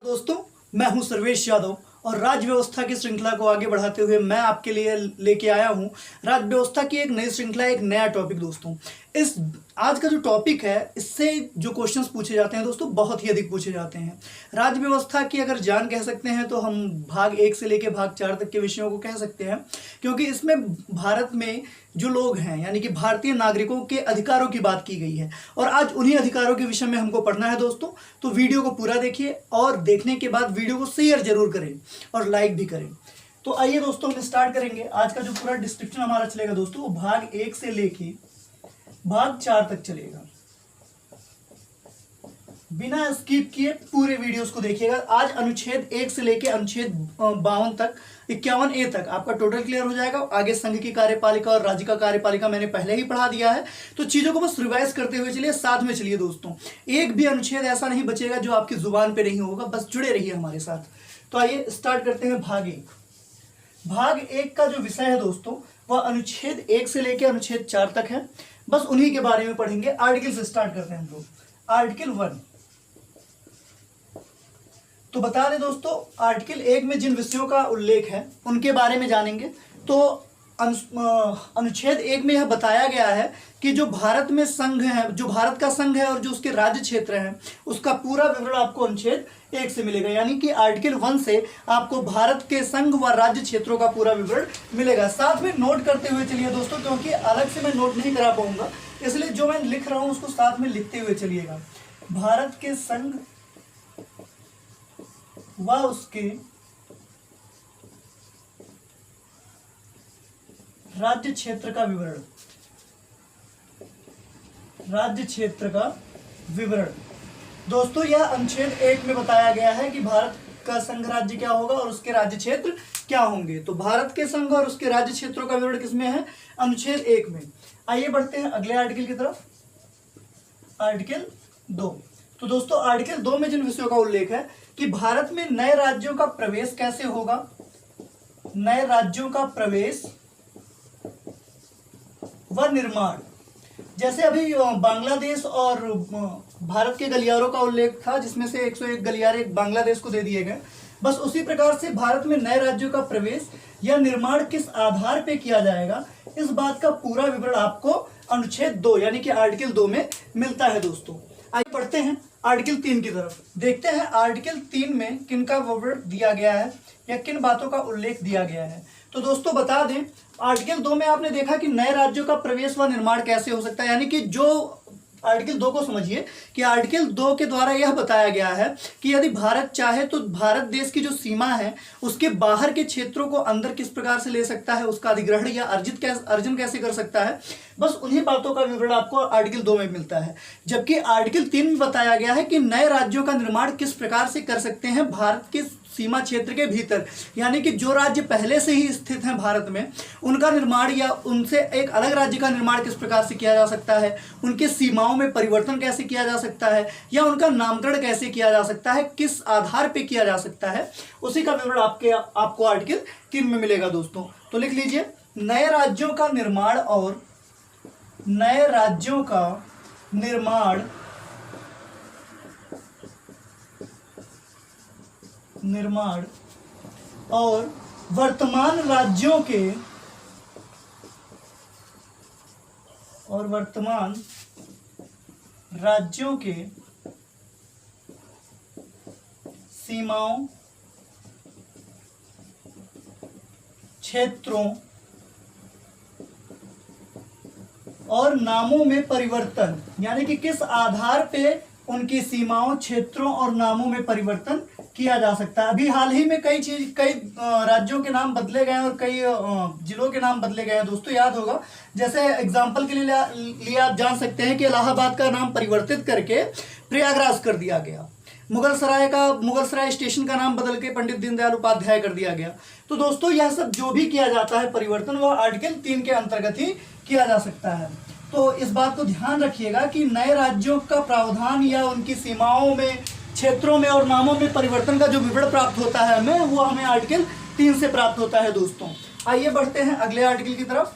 दोस्तों, मैं हूं सर्वेश यादव और राज्य व्यवस्था की श्रृंखला को आगे बढ़ाते हुए मैं आपके लिए लेके आया हूं राज्य व्यवस्था की एक नई श्रृंखला, एक नया टॉपिक। दोस्तों, इस आज का जो टॉपिक है, इससे जो क्वेश्चंस पूछे जाते हैं दोस्तों, बहुत ही अधिक पूछे जाते हैं। राज्य व्यवस्था की अगर जान कह सकते हैं तो हम भाग 1 से लेकर भाग 4 तक के विषयों को कह सकते हैं, क्योंकि इसमें भारत में जो लोग हैं यानी कि भारतीय नागरिकों के अधिकारों की बात की गई है और आज उन्हीं अधिकारों के विषय में हमको पढ़ना है दोस्तों। तो वीडियो को पूरा देखिए और देखने के बाद वीडियो को शेयर जरूर करें और लाइक भी करें। तो आइए दोस्तों, हम स्टार्ट करेंगे। आज का जो पूरा डिस्क्रिप्शन हमारा चलेगा दोस्तों, वो भाग 1 से लेके भाग 4 तक चलेगा। बिना स्किप किए पूरे वीडियोस को देखिएगा। आज अनुच्छेद 1 से लेके अनुच्छेद 52 तक 51A तक आपका टोटल क्लियर हो जाएगा। आगे संघ की कार्यपालिका और राज्य का कार्यपालिका मैंने पहले ही पढ़ा दिया है, तो चीजों को बस रिवाइज करते हुए चलिए, साथ में चलिए दोस्तों। एक भी अनुच्छेद ऐसा नहीं बचेगा जो आपकी जुबान पे नहीं होगा, बस जुड़े रहिए हमारे साथ। तो आइए स्टार्ट करते हैं भाग 1। भाग 1 का जो विषय है दोस्तों, वह अनुच्छेद 1 से लेकर अनुच्छेद 4 तक है। बस उन्हीं के बारे में पढ़ेंगे। आर्टिकल से स्टार्ट करते हैं हम लोग। आर्टिकल 1 तो बता दें दोस्तों, आर्टिकल 1 में जिन विषयों का उल्लेख है उनके बारे में जानेंगे। तो अनुच्छेद 1 में यह बताया गया है कि जो भारत में संघ है, जो भारत का संघ है और जो उसके राज्य क्षेत्र हैं, उसका पूरा विवरण आपको अनुच्छेद 1 से मिलेगा। यानी कि आर्टिकल 1 से आपको भारत के संघ व राज्य क्षेत्रों का पूरा विवरण मिलेगा। साथ में नोट करते हुए चलिए दोस्तों, क्योंकि अलग से मैं नोट नहीं करा पाऊंगा, इसलिए जो मैं लिख रहा हूं उसको साथ में लिखते हुए चलिएगा। भारत के संघ व उसके राज्य क्षेत्र का विवरण, राज्य क्षेत्र का विवरण। दोस्तों, यह अनुच्छेद 1 में बताया गया है कि भारत का संघ राज्य क्या होगा और उसके राज्य क्षेत्र क्या होंगे। तो भारत के संघ और उसके राज्य क्षेत्रों का विवरण किसमें है? अनुच्छेद 1 में। आइए बढ़ते हैं अगले आर्टिकल की तरफ। आर्टिकल 2 तो दोस्तों, आर्टिकल 2 में जिन विषयों का उल्लेख है कि भारत में नए राज्यों का प्रवेश कैसे होगा, नए राज्यों का प्रवेश व निर्माण। जैसे अभी बांग्लादेश और भारत के गलियारों का उल्लेख था, जिसमें से 101 गलियारे बांग्लादेश को दे दिए गए, बस उसी प्रकार से भारत में नए राज्यों का प्रवेश या निर्माण किस आधार पे किया जाएगा, इस बात का पूरा विवरण आपको अनुच्छेद 2 यानी कि आर्टिकल 2 में मिलता है दोस्तों। आइए पढ़ते हैं आर्टिकल 3 की तरफ। देखते हैं आर्टिकल 3 में किन का विवरण दिया गया है या किन बातों का उल्लेख दिया गया है। तो दोस्तों बता दें, आर्टिकल 2 में आपने देखा कि नए राज्यों का प्रवेश व निर्माण कैसे हो सकता है। यानी कि जो आर्टिकल 2 को समझिए कि आर्टिकल 2 के द्वारा यह बताया गया है कि यदि भारत चाहे तो भारत देश की जो सीमा है उसके बाहर के क्षेत्रों को अंदर किस प्रकार से ले सकता है, उसका अधिग्रहण या अर्जन कैसे कर सकता है। बस उन्हीं बातों का विवरण आपको आर्टिकल 2 में मिलता है। जबकि आर्टिकल 3 में बताया गया है कि नए राज्यों का निर्माण किस प्रकार से कर सकते हैं भारत के सीमा क्षेत्र के भीतर। यानी कि जो राज्य पहले से ही स्थित हैं भारत में, उनका निर्माण या उनसे एक अलग राज्य का निर्माण किस प्रकार से किया जा सकता है, उनके सीमाओं में परिवर्तन कैसे किया जा सकता है या उनका नामकरण कैसे किया जा सकता है, किस आधार पे किया जा सकता है, उसी का विवरण आपको आर्टिकल 3 में मिलेगा दोस्तों। तो लिख लीजिए, नए राज्यों का निर्माण और नए राज्यों का निर्माण और वर्तमान राज्यों के सीमाओं, क्षेत्रों और नामों में परिवर्तन। यानी कि किस आधार पे उनकी सीमाओं, क्षेत्रों और नामों में परिवर्तन किया जा सकता है। अभी हाल ही में कई राज्यों के नाम बदले गए और कई जिलों के नाम बदले गए हैं दोस्तों, याद होगा। जैसे एग्जांपल के लिए आप जान सकते हैं कि इलाहाबाद का नाम परिवर्तित करके प्रयागराज कर दिया गया। मुगलसराय स्टेशन का नाम बदल के पंडित दीनदयाल उपाध्याय कर दिया गया। तो दोस्तों, यह सब जो भी किया जाता है परिवर्तन, वह आर्टिकल 3 के अंतर्गत ही किया जा सकता है। तो इस बात को ध्यान रखिएगा कि नए राज्यों का प्रावधान या उनकी सीमाओं में, क्षेत्रों में और नामों में परिवर्तन का जो विवरण प्राप्त होता है हमें, वो हमें आर्टिकल 3 से प्राप्त होता है दोस्तों। आइए बढ़ते हैं अगले आर्टिकल की तरफ।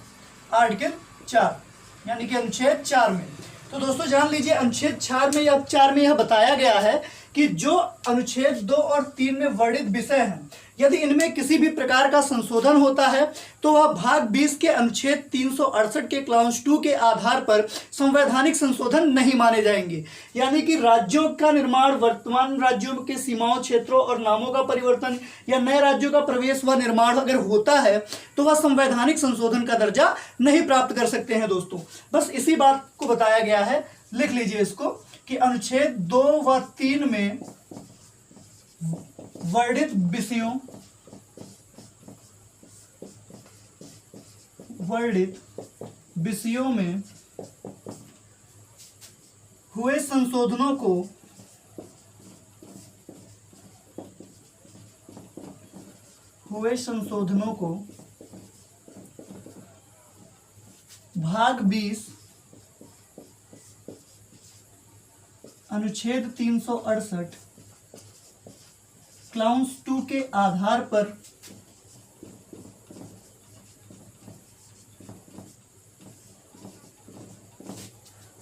आर्टिकल 4 यानी कि अनुच्छेद 4 में। तो दोस्तों जान लीजिए, अनुच्छेद 4 में यह बताया गया है कि जो अनुच्छेद 2 और 3 में वर्णित विषय हैं, यदि इनमें किसी भी प्रकार का संशोधन होता है तो वह भाग 20 के अनुच्छेद 368 के क्लाउज 2 के आधार पर संवैधानिक संशोधन नहीं माने जाएंगे। यानी कि राज्यों का निर्माण, वर्तमान राज्यों के सीमाओं, क्षेत्रों और नामों का परिवर्तन या नए राज्यों का प्रवेश व निर्माण अगर होता है तो वह संवैधानिक संशोधन का दर्जा नहीं प्राप्त कर सकते हैं। दोस्तों बस इसी बात को बताया गया है, लिख लीजिए इसको कि अनुच्छेद 2 व 3 में वर्णित विषयों में हुए संशोधनों को भाग 20 अनुच्छेद 368 क्लाउज 2 के आधार पर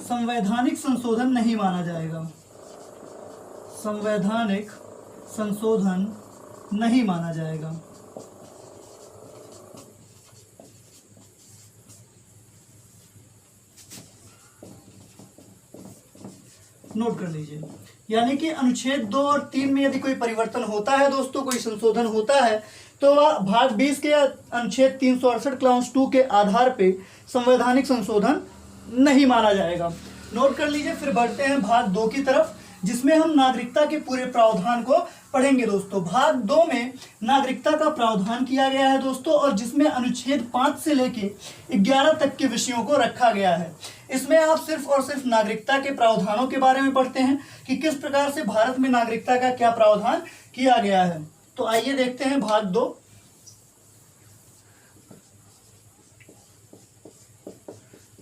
संवैधानिक संशोधन नहीं माना जाएगा। संवैधानिक संशोधन नहीं माना जाएगा। नोट कर लीजिए, यानी कि अनुच्छेद 2 और 3 में यदि कोई परिवर्तन होता है दोस्तों, कोई संशोधन होता है तो वह भाग 20 के अनुच्छेद 368 क्लाउज 2 के आधार पे संवैधानिक संशोधन नहीं माना जाएगा। नोट कर लीजिए। फिर बढ़ते हैं भाग 2 की तरफ, जिसमें हम नागरिकता के पूरे प्रावधान को पढ़ेंगे। दोस्तों भाग 2 में नागरिकता का प्रावधान किया गया है दोस्तों, और जिसमें अनुच्छेद 5 से लेके 11 तक के विषयों को रखा गया है। इसमें आप सिर्फ और सिर्फ नागरिकता के प्रावधानों के बारे में पढ़ते हैं कि किस प्रकार से भारत में नागरिकता का क्या प्रावधान किया गया है। तो आइए देखते हैं भाग 2।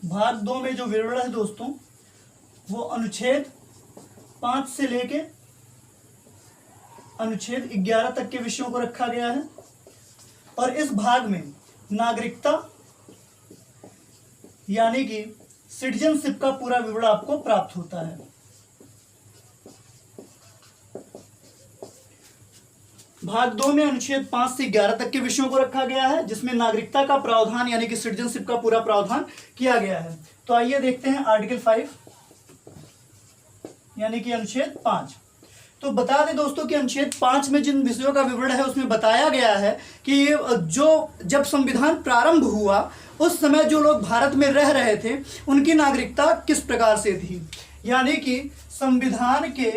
भाग 2 में जो विवरण है दोस्तों वो अनुच्छेद 5 से लेके अनुच्छेद 11 तक के विषयों को रखा गया है, और इस भाग में नागरिकता यानी कि सिटीजनशिप का पूरा विवरण आपको प्राप्त होता है। भाग 2 में अनुच्छेद 5 से 11 तक के विषयों को रखा गया है, जिसमें नागरिकता का प्रावधान यानी कि सिटीजनशिप का पूरा प्रावधान किया गया है। तो आइए देखते हैं आर्टिकल 5 यानी कि अनुच्छेद 5। तो बता दें दोस्तों कि अनुच्छेद 5 में जिन विषयों का विवरण है उसमें बताया गया है कि जब संविधान प्रारंभ हुआ उस समय जो लोग भारत में रह रहे थे उनकी नागरिकता किस प्रकार से थी। यानी कि संविधान के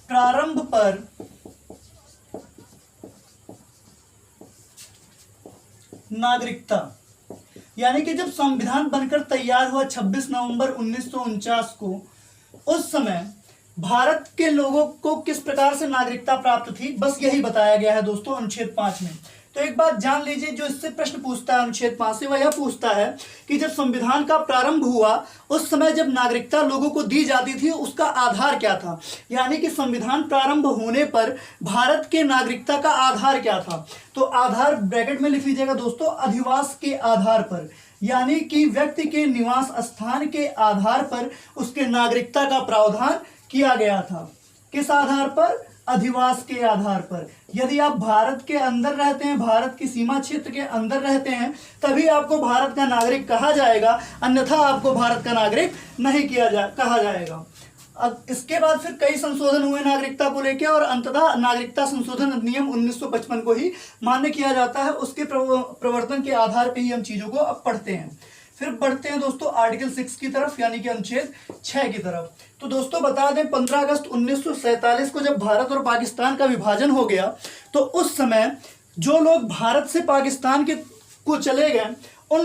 प्रारंभ पर नागरिकता, यानी कि जब संविधान बनकर तैयार हुआ 26 नवंबर 1949 को, उस समय भारत के लोगों को किस प्रकार से नागरिकता प्राप्त थी, बस यही बताया गया है दोस्तों अनुच्छेद 5 में। तो एक बात जान लीजिए, जो इससे प्रश्न पूछता है अनुच्छेद 5 से, वह यह पूछता है कि जब संविधान का प्रारंभ हुआ उस समय जब नागरिकता लोगों को दी जाती थी उसका आधार क्या था। यानी कि संविधान प्रारंभ होने पर भारत के नागरिकता का आधार क्या था। तो आधार ब्रैकेट में लिख लीजिएगा दोस्तों, अधिवास के आधार पर, यानी कि व्यक्ति के निवास स्थान के आधार पर उसके नागरिकता का प्रावधान किया गया था। किस आधार पर? अधिवास के आधार पर। यदि आप भारत के अंदर रहते हैं, भारत की सीमा क्षेत्र के अंदर रहते हैं, तभी आपको भारत का नागरिक कहा जाएगा, अन्यथा आपको भारत का नागरिक नहीं कहा जाएगा। अब इसके बाद फिर कई संशोधन हुए नागरिकता को लेकर, और अंततः नागरिकता संशोधन अधिनियम 1955 को ही मान्य किया जाता है। उसके प्रवर्तन के आधार पर ही हम चीजों को अब पढ़ते हैं। फिर बढ़ते हैं दोस्तों आर्टिकल 6 की तरफ, यानी कि अनुच्छेद 6 की तरफ। तो दोस्तों बता दें 15 अगस्त 1947 को जब भारत और पाकिस्तान का विभाजन हो गया, तो उस समय जो लोग भारत से पाकिस्तान को चले गए उन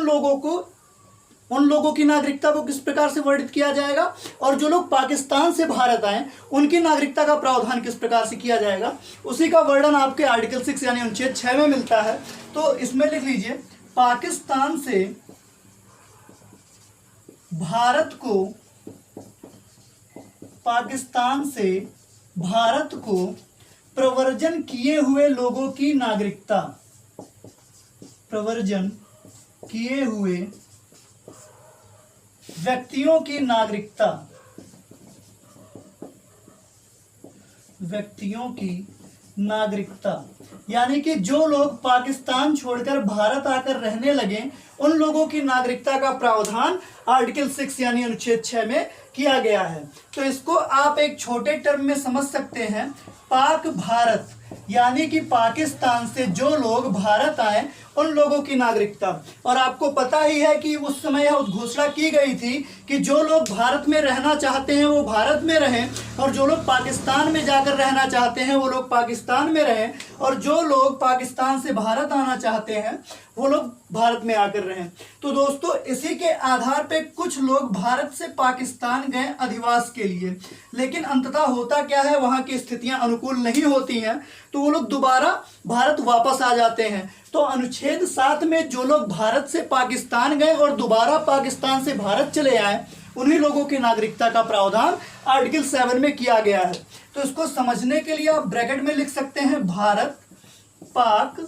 लोगों की नागरिकता को किस प्रकार से वर्णित किया जाएगा, और जो लोग पाकिस्तान से भारत आए उनकी नागरिकता का प्रावधान किस प्रकार से किया जाएगा, उसी का वर्णन आपके आर्टिकल 6 यानी अनुच्छेद 6 में मिलता है। तो इसमें लिख लीजिए, पाकिस्तान से भारत को प्रव्रजन किए हुए लोगों की नागरिकता, प्रव्रजन किए हुए व्यक्तियों की नागरिकता व्यक्तियों की नागरिकता, यानी कि जो लोग पाकिस्तान छोड़कर भारत आकर रहने लगे उन लोगों की नागरिकता का प्रावधान आर्टिकल 6 यानी अनुच्छेद 6 में किया गया है। तो इसको आप एक छोटे टर्म में समझ सकते हैं, पाक भारत, यानी कि पाकिस्तान से जो लोग भारत आए उन लोगों की नागरिकता। और आपको पता ही है कि उस समय यह घोषणा की गई थी कि जो लोग भारत में रहना चाहते हैं वो भारत में रहें, और जो लोग पाकिस्तान में जाकर रहना चाहते हैं वो लोग पाकिस्तान में रहें, और जो लोग पाकिस्तान से भारत आना चाहते हैं वो लोग भारत में आकर रहें। तो दोस्तों इसी के आधार पे कुछ लोग भारत से पाकिस्तान गए अधिवास के लिए, लेकिन अंततः होता क्या है, वहां की स्थितियां अनुकूल नहीं होती हैं तो वो लोग दोबारा भारत वापस आ जाते हैं। तो अनुच्छेद 7 में जो लोग भारत से पाकिस्तान गए और दोबारा पाकिस्तान से भारत चले आए उन्हीं लोगों की नागरिकता का प्रावधान आर्टिकल 7 में किया गया है। तो इसको समझने के लिए आप ब्रैकेट में लिख सकते हैं भारत, पाक,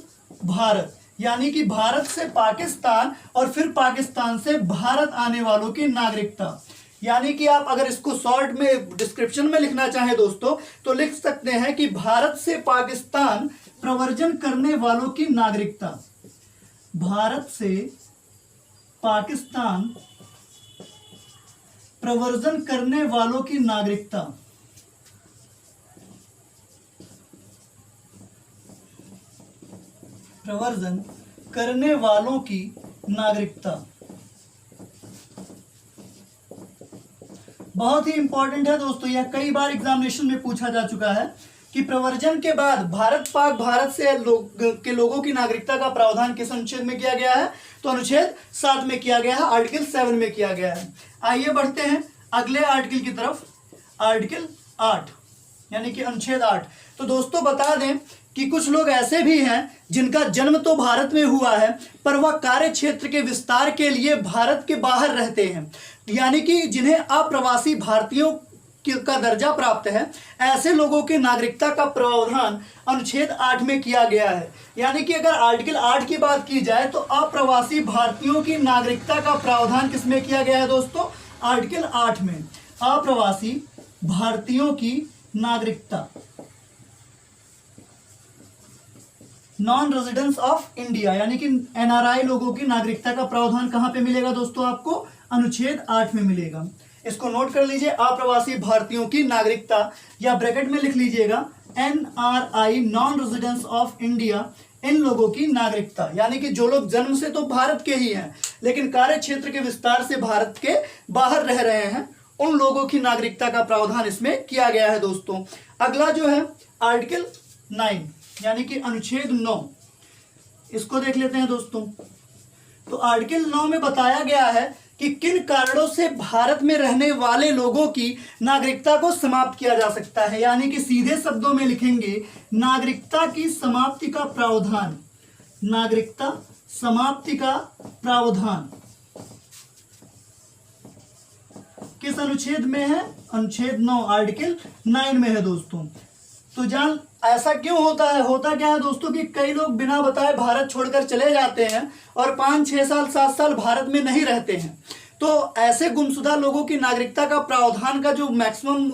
भारत, यानी कि भारत से पाकिस्तान और फिर पाकिस्तान से भारत आने वालों की नागरिकता। यानी कि आप अगर इसको शॉर्ट में डिस्क्रिप्शन में लिखना चाहें दोस्तों तो लिख सकते हैं कि भारत से पाकिस्तान प्रव्रजन करने वालों की नागरिकता, भारत से पाकिस्तान प्रव्रजन करने वालों की नागरिकता, प्रव्रजन करने वालों की नागरिकता। बहुत ही इंपॉर्टेंट है दोस्तों, यह कई बार एग्जामिनेशन में पूछा जा चुका है कि प्रव्रजन के बाद भारत पाक भारत से लोगों की नागरिकता का प्रावधान किस अनुच्छेद में किया गया है, तो अनुच्छेद 7 में किया गया है, आर्टिकल 7 में किया गया है। आइए बढ़ते हैं अगले आर्टिकल की तरफ, आर्टिकल 8 यानी कि अनुच्छेद 8। तो दोस्तों बता दें कि कुछ लोग ऐसे भी हैं जिनका जन्म तो भारत में हुआ है पर वह कार्य क्षेत्र के विस्तार के लिए भारत के बाहर रहते हैं, यानी कि जिन्हें अप्रवासी भारतीयों का दर्जा प्राप्त है, ऐसे लोगों की नागरिकता का प्रावधान अनुच्छेद 8 में किया गया है। यानी कि अगर आर्टिकल 8 की बात की जाए तो अप्रवासी भारतीयों की नागरिकता का प्रावधान किसमें किया गया है दोस्तों, आर्टिकल 8 में। अप्रवासी भारतीयों की नागरिकता, नॉन रेजिडेंस ऑफ इंडिया, यानी कि एनआरआई लोगों की नागरिकता का प्रावधान कहां पे मिलेगा दोस्तों, आपको अनुच्छेद 8 में मिलेगा। इसको नोट कर लीजिए, अप्रवासी भारतीयों की नागरिकता, या ब्रैकेट में लिख लीजिएगा NRI, non residence of India, इन लोगों की नागरिकता, यानी कि जो लोग जन्म से तो भारत के ही हैं लेकिन कार्य क्षेत्र के विस्तार से भारत के बाहर रह रहे हैं, उन लोगों की नागरिकता का प्रावधान इसमें किया गया है दोस्तों। अगला जो है आर्टिकल 9 यानी कि अनुच्छेद 9, इसको देख लेते हैं दोस्तों। तो आर्टिकल 9 में बताया गया है कि किन कारणों से भारत में रहने वाले लोगों की नागरिकता को समाप्त किया जा सकता है, यानी कि सीधे शब्दों में लिखेंगे नागरिकता की समाप्ति का प्रावधान, नागरिकता समाप्ति का प्रावधान किस अनुच्छेद में है, अनुच्छेद 9 आर्टिकल 9 में है दोस्तों। तो जान ऐसा क्यों होता है, होता क्या है दोस्तों कि कई लोग बिना बताए भारत छोड़कर चले जाते हैं और 5-6 साल 7 साल भारत में नहीं रहते हैं। तो ऐसे गुमशुदा लोगों की नागरिकता का प्रावधान का जो मैक्सिमम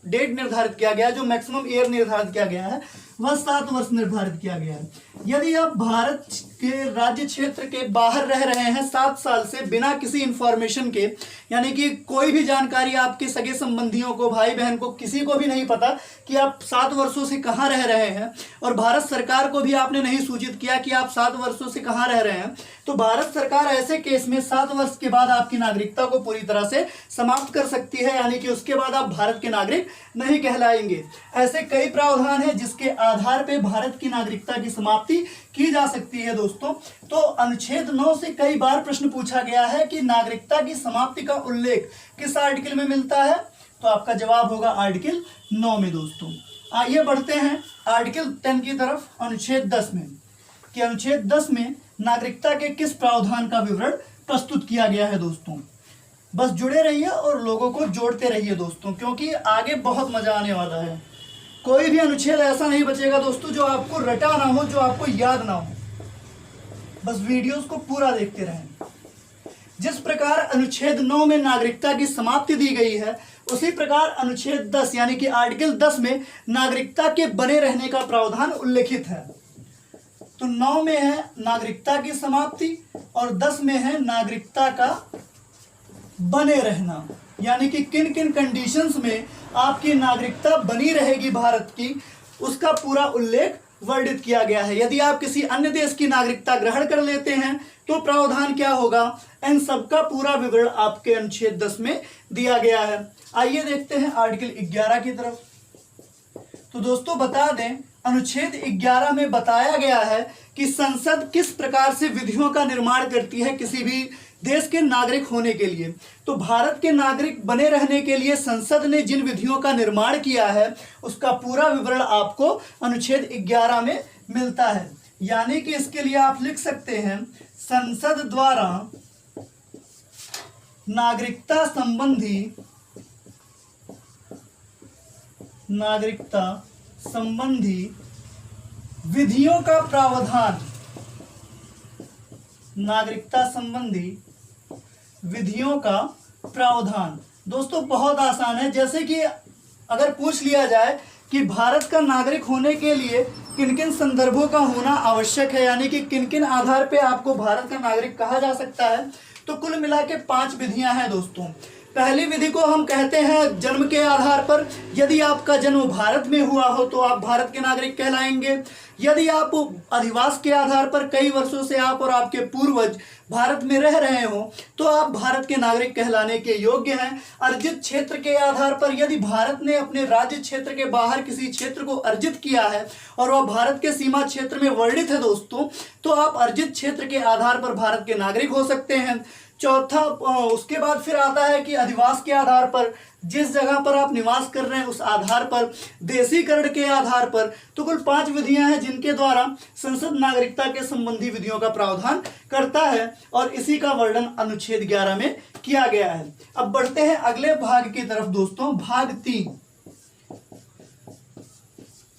डेट निर्धारित किया गया है, जो मैक्सिमम ईयर निर्धारित किया गया है, वह 7 वर्ष निर्धारित किया गया है। यदि आप भारत के राज्य क्षेत्र के बाहर रह रहे हैं 7 साल से बिना किसी इंफॉर्मेशन के, यानी कि कोई भी जानकारी आपके सगे संबंधियों को, भाई बहन को, किसी को भी नहीं पता कि आप 7 वर्षों से कहाँ रह रहे हैं, और भारत सरकार को भी आपने नहीं सूचित किया कि आप 7 वर्षों से कहाँ रह रहे हैं, तो भारत सरकार ऐसे केस में 7 वर्ष के बाद आपकी नागरिकता को पूरी तरह से समाप्त कर सकती है, यानी कि उसके बाद आप भारत के नागरिक नहीं कहलाएंगे। ऐसे कई प्रावधान हैं जिसके आधार पर भारत की नागरिकता की समाप्ति की जा सकती है दोस्तों। तो अनुच्छेद 9 से कई बार प्रश्न पूछा गया है कि नागरिकता की समाप्ति का उल्लेख किस आर्टिकल में मिलता है, तो आपका जवाब होगा आर्टिकल 9 में दोस्तों। आइए बढ़ते हैं आर्टिकल 10 की तरफ, अनुच्छेद 10 में, कि अनुच्छेद 10 में नागरिकता के किस प्रावधान का विवरण प्रस्तुत किया गया है दोस्तों। बस जुड़े रहिए और लोगों को जोड़ते रहिए दोस्तों, क्योंकि आगे बहुत मजा आने वाला है। कोई भी अनुच्छेद ऐसा नहीं बचेगा दोस्तों जो आपको रटा ना हो, जो आपको याद ना हो। बस वीडियोस को पूरा देखते रहें। जिस प्रकार अनुच्छेद 9 में नागरिकता की समाप्ति दी गई है, उसी प्रकार अनुच्छेद 10 यानी कि आर्टिकल 10 में नागरिकता के बने रहने का प्रावधान उल्लेखित है। तो 9 में है नागरिकता की समाप्ति और 10 में है नागरिकता का बने रहना, यानी कि किन किन कंडीशंस में आपकी नागरिकता बनी रहेगी भारत की, उसका पूरा उल्लेख वर्णित किया गया है। यदि आप किसी अन्य देश की नागरिकता ग्रहण कर लेते हैं तो प्रावधान क्या होगा, इन सबका पूरा विवरण आपके अनुच्छेद 10 में दिया गया है। आइए देखते हैं आर्टिकल 11 की तरफ। तो दोस्तों बता दें, अनुच्छेद 11 में बताया गया है कि संसद किस प्रकार से विधियों का निर्माण करती है किसी भी देश के नागरिक होने के लिए। तो भारत के नागरिक बने रहने के लिए संसद ने जिन विधियों का निर्माण किया है उसका पूरा विवरण आपको अनुच्छेद 11 में मिलता है। यानी कि इसके लिए आप लिख सकते हैं, संसद द्वारा नागरिकता संबंधी विधियों का प्रावधान, नागरिकता संबंधी विधियों का प्रावधान। दोस्तों बहुत आसान है। जैसे कि अगर पूछ लिया जाए कि भारत का नागरिक होने के लिए किन किन संदर्भों का होना आवश्यक है, यानी कि किन किन आधार पे आपको भारत का नागरिक कहा जा सकता है, तो कुल मिला के 5 विधियां हैं दोस्तों। पहली विधि को हम कहते हैं जन्म के आधार पर। यदि आपका जन्म भारत में हुआ हो तो आप भारत के नागरिक कहलाएंगे। यदि आप अधिवास के आधार पर कई वर्षों से आप और आपके पूर्वज भारत में रह रहे हो तो आप भारत के नागरिक कहलाने के योग्य हैं। अर्जित क्षेत्र के आधार पर, यदि भारत ने अपने राज्य क्षेत्र के बाहर किसी क्षेत्र को अर्जित किया है और वह भारत के सीमा क्षेत्र में वर्णित है दोस्तों, तो आप अर्जित क्षेत्र के आधार पर भारत के नागरिक हो सकते हैं। चौथा, उसके बाद फिर आता है कि अधिवास के आधार पर, जिस जगह पर आप निवास कर रहे हैं उस आधार पर, देशीकरण के आधार पर। तो कुल 5 विधियां हैं जिनके द्वारा संसद नागरिकता के संबंधी विधियों का प्रावधान करता है और इसी का वर्णन अनुच्छेद 11 में किया गया है। अब बढ़ते हैं अगले भाग की तरफ दोस्तों, भाग 3।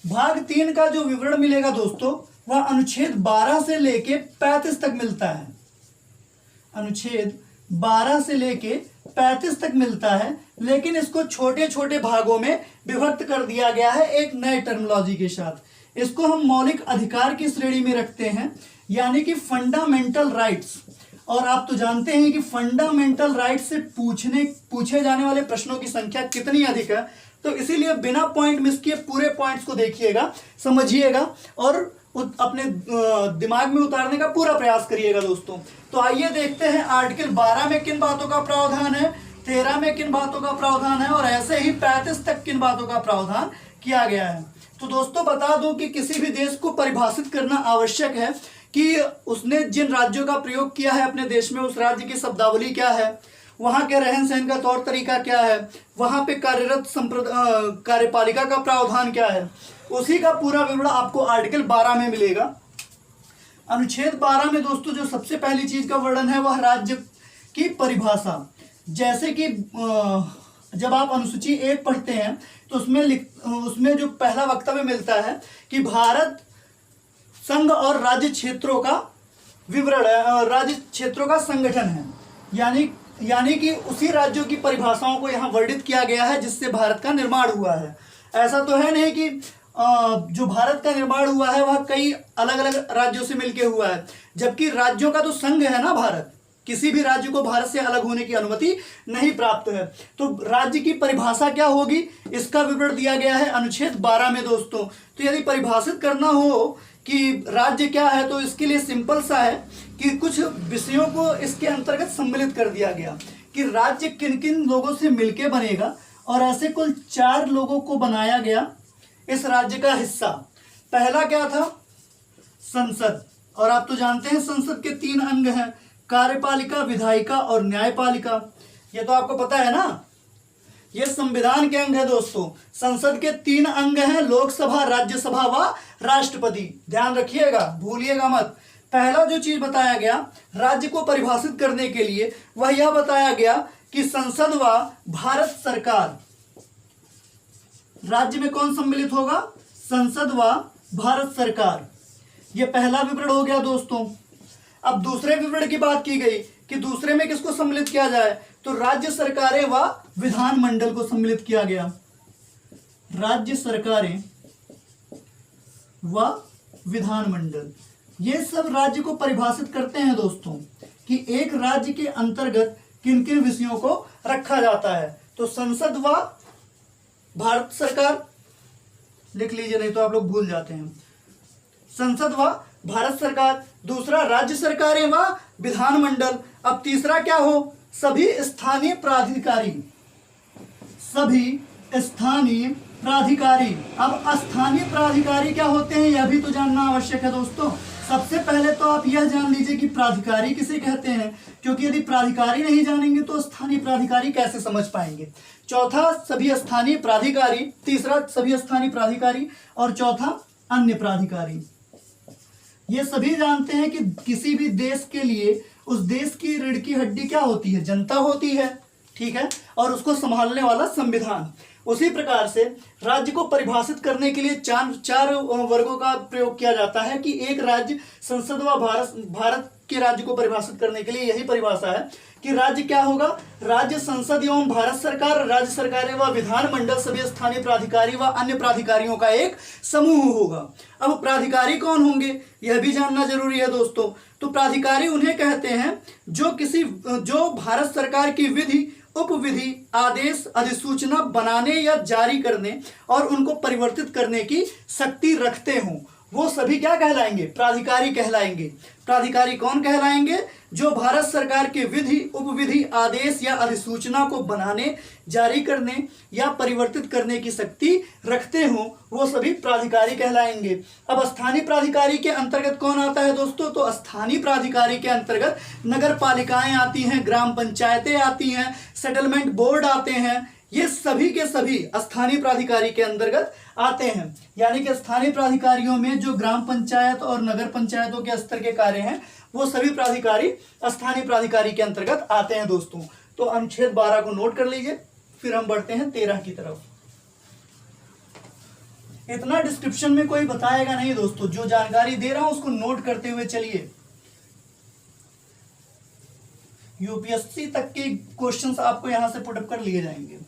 भाग 3 का जो विवरण मिलेगा दोस्तों वह अनुच्छेद 12 से लेके 35 तक मिलता है। अनुच्छेद 12 से लेके 35 तक मिलता है, लेकिन इसको छोटे छोटे भागों में विभक्त कर दिया गया है एक नए टर्मिनोलॉजी के साथ। इसको हम मौलिक अधिकार की श्रेणी में रखते हैं, यानी कि फंडामेंटल राइट्स। और आप तो जानते हैं कि फंडामेंटल राइट्स से पूछे जाने वाले प्रश्नों की संख्या कितनी अधिक है, तो इसीलिए बिना पॉइंट मिस किए पूरे पॉइंट्स को देखिएगा, समझिएगा और अपने दिमाग में उतारने का पूरा प्रयास करिएगा दोस्तों। तो आइए देखते हैं आर्टिकल 12 में किन बातों का प्रावधान है, 13 में किन बातों का प्रावधान है और ऐसे ही 35 तक किन बातों का प्रावधान किया गया है। तो दोस्तों बता दूं कि किसी भी देश को परिभाषित करना आवश्यक है कि उसने जिन राज्यों का प्रयोग किया है अपने देश में, उस राज्य की शब्दावली क्या है, वहां के रहन सहन का तौर तरीका क्या है, वहां पे कार्यरत कार्यपालिका का प्रावधान क्या है, उसी का पूरा विवरण आपको आर्टिकल 12 में मिलेगा। अनुच्छेद 12 में दोस्तों जो सबसे पहली चीज का वर्णन है वह राज्य की परिभाषा। जैसे कि जब आप अनुसूची 1 पढ़ते हैं तो उसमें जो पहला वक्तव्य मिलता है कि भारत संघ और राज्य क्षेत्रों का विवरण है, राज्य क्षेत्रों का संगठन है। यानी कि उसी राज्यों की परिभाषाओं को यहाँ वर्णित किया गया है जिससे भारत का निर्माण हुआ है। ऐसा तो है नहीं कि जो भारत का निर्माण हुआ है वह कई अलग अलग राज्यों से मिलकर हुआ है, जबकि राज्यों का तो संघ है ना भारत, किसी भी राज्य को भारत से अलग होने की अनुमति नहीं प्राप्त है। तो राज्य की परिभाषा क्या होगी इसका विवरण दिया गया है अनुच्छेद 12 में दोस्तों। तो यदि परिभाषित करना हो कि राज्य क्या है तो इसके लिए सिंपल सा है कि कुछ विषयों को इसके अंतर्गत सम्मिलित कर दिया गया कि राज्य किन किन लोगों से मिलकर बनेगा, और ऐसे कुल 4 लोगों को बनाया गया इस राज्य का हिस्सा। पहला क्या था, संसद। और आप तो जानते हैं संसद के 3 अंग हैं, कार्यपालिका, विधायिका और न्यायपालिका। ये तो आपको पता है ना, ये संविधान के अंग है दोस्तों। संसद के 3 अंग हैं, लोकसभा, राज्यसभा व राष्ट्रपति। ध्यान रखिएगा, भूलिएगा मत। पहला जो चीज बताया गया राज्य को परिभाषित करने के लिए वह यह बताया गया कि संसद व भारत सरकार, राज्य में कौन सम्मिलित होगा, संसद व भारत सरकार। यह पहला विवरण हो गया दोस्तों। अब दूसरे विवरण की बात की गई कि दूसरे में किसको सम्मिलित किया जाए, तो राज्य सरकारें व विधानमंडल को सम्मिलित किया गया। राज्य सरकारें व विधानमंडल, ये सब राज्य को परिभाषित करते हैं दोस्तों कि एक राज्य के अंतर्गत किन किन विषयों को रखा जाता है। तो संसद व भारत सरकार लिख लीजिए, नहीं तो आप लोग भूल जाते हैं। संसद व भारत सरकार, दूसरा राज्य सरकारें व विधानमंडल। अब तीसरा क्या हो, सभी स्थानीय प्राधिकारी, सभी स्थानीय प्राधिकारी। अब स्थानीय प्राधिकारी क्या होते हैं यह भी तो जानना आवश्यक है दोस्तों। सबसे पहले तो आप यह जान लीजिए कि प्राधिकारी किसे कहते हैं, क्योंकि यदि प्राधिकारी नहीं जानेंगे तो स्थानीय प्राधिकारी कैसे समझ पाएंगे। चौथा सभी स्थानीय प्राधिकारी, तीसरा सभी स्थानीय प्राधिकारी और चौथा अन्य प्राधिकारी। ये सभी जानते हैं कि किसी भी देश के लिए उस देश की रीढ़ की हड्डी क्या होती है, जनता होती है, ठीक है, और उसको संभालने वाला संविधान। उसी प्रकार से राज्य को परिभाषित करने के लिए चार वर्गों का प्रयोग किया जाता है कि एक राज्य, संसद व भारत के राज्य को परिभाषित करने के लिए यही परिभाषा है कि राज्य क्या होगा, राज्य संसद एवं भारत सरकार, राज्य सरकारें व विधानमंडल, सभी स्थानीय प्राधिकारी व अन्य प्राधिकारियों का एक समूह होगा। अब प्राधिकारी कौन होंगे यह भी जानना जरूरी है दोस्तों। तो प्राधिकारी उन्हें कहते हैं जो भारत सरकार की विधि, उपविधि, आदेश, अधिसूचना बनाने या जारी करने और उनको परिवर्तित करने की शक्ति रखते हों, वो सभी क्या कहलाएंगे, प्राधिकारी कहलाएंगे। प्राधिकारी कौन कहलाएंगे, जो भारत सरकार के विधि, उपविधि, आदेश या अधिसूचना को बनाने, जारी करने या परिवर्तित करने की शक्ति रखते हों, वो सभी प्राधिकारी कहलाएंगे। अब स्थानीय प्राधिकारी के अंतर्गत कौन आता है दोस्तों, तो स्थानीय प्राधिकारी के अंतर्गत नगर पालिकाएं आती हैं, ग्राम पंचायतें आती हैं, सेटलमेंट बोर्ड आते हैं, ये सभी के सभी स्थानीय प्राधिकारी के अंतर्गत आते हैं। यानी कि स्थानीय प्राधिकारियों में जो ग्राम पंचायत और नगर पंचायतों के स्तर के कार्य हैं वो सभी प्राधिकारी स्थानीय प्राधिकारी के अंतर्गत आते हैं दोस्तों। तो अनुच्छेद 12 को नोट कर लीजिए, फिर हम बढ़ते हैं 13 की तरफ। इतना डिस्क्रिप्शन में कोई बताएगा नहीं दोस्तों, जो जानकारी दे रहा हूं उसको नोट करते हुए चलिए। यूपीएससी तक के क्वेश्चंस आपको यहां से पुटअप कर लिए जाएंगे।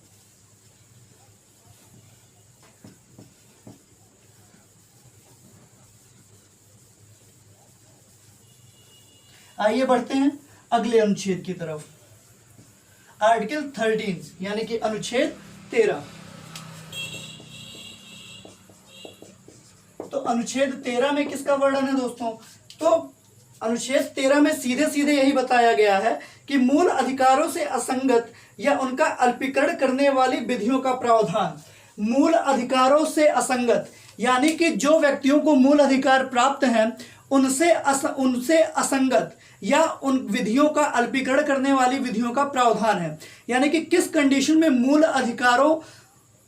आइए बढ़ते हैं अगले अनुच्छेद की तरफ। आर्टिकल 13 यानी कि अनुच्छेद 13। तो अनुच्छेद 13 में किसका वर्णन है दोस्तों, तो अनुच्छेद 13 में सीधे सीधे यही बताया गया है कि मूल अधिकारों से असंगत या उनका अल्पीकरण करने वाली विधियों का प्रावधान। मूल अधिकारों से असंगत यानी कि जो व्यक्तियों को मूल अधिकार प्राप्त हैं उनसे असंगत या उन विधियों का अल्पीकरण करने वाली विधियों का प्रावधान है। यानी कि किस कंडीशन में मूल अधिकारों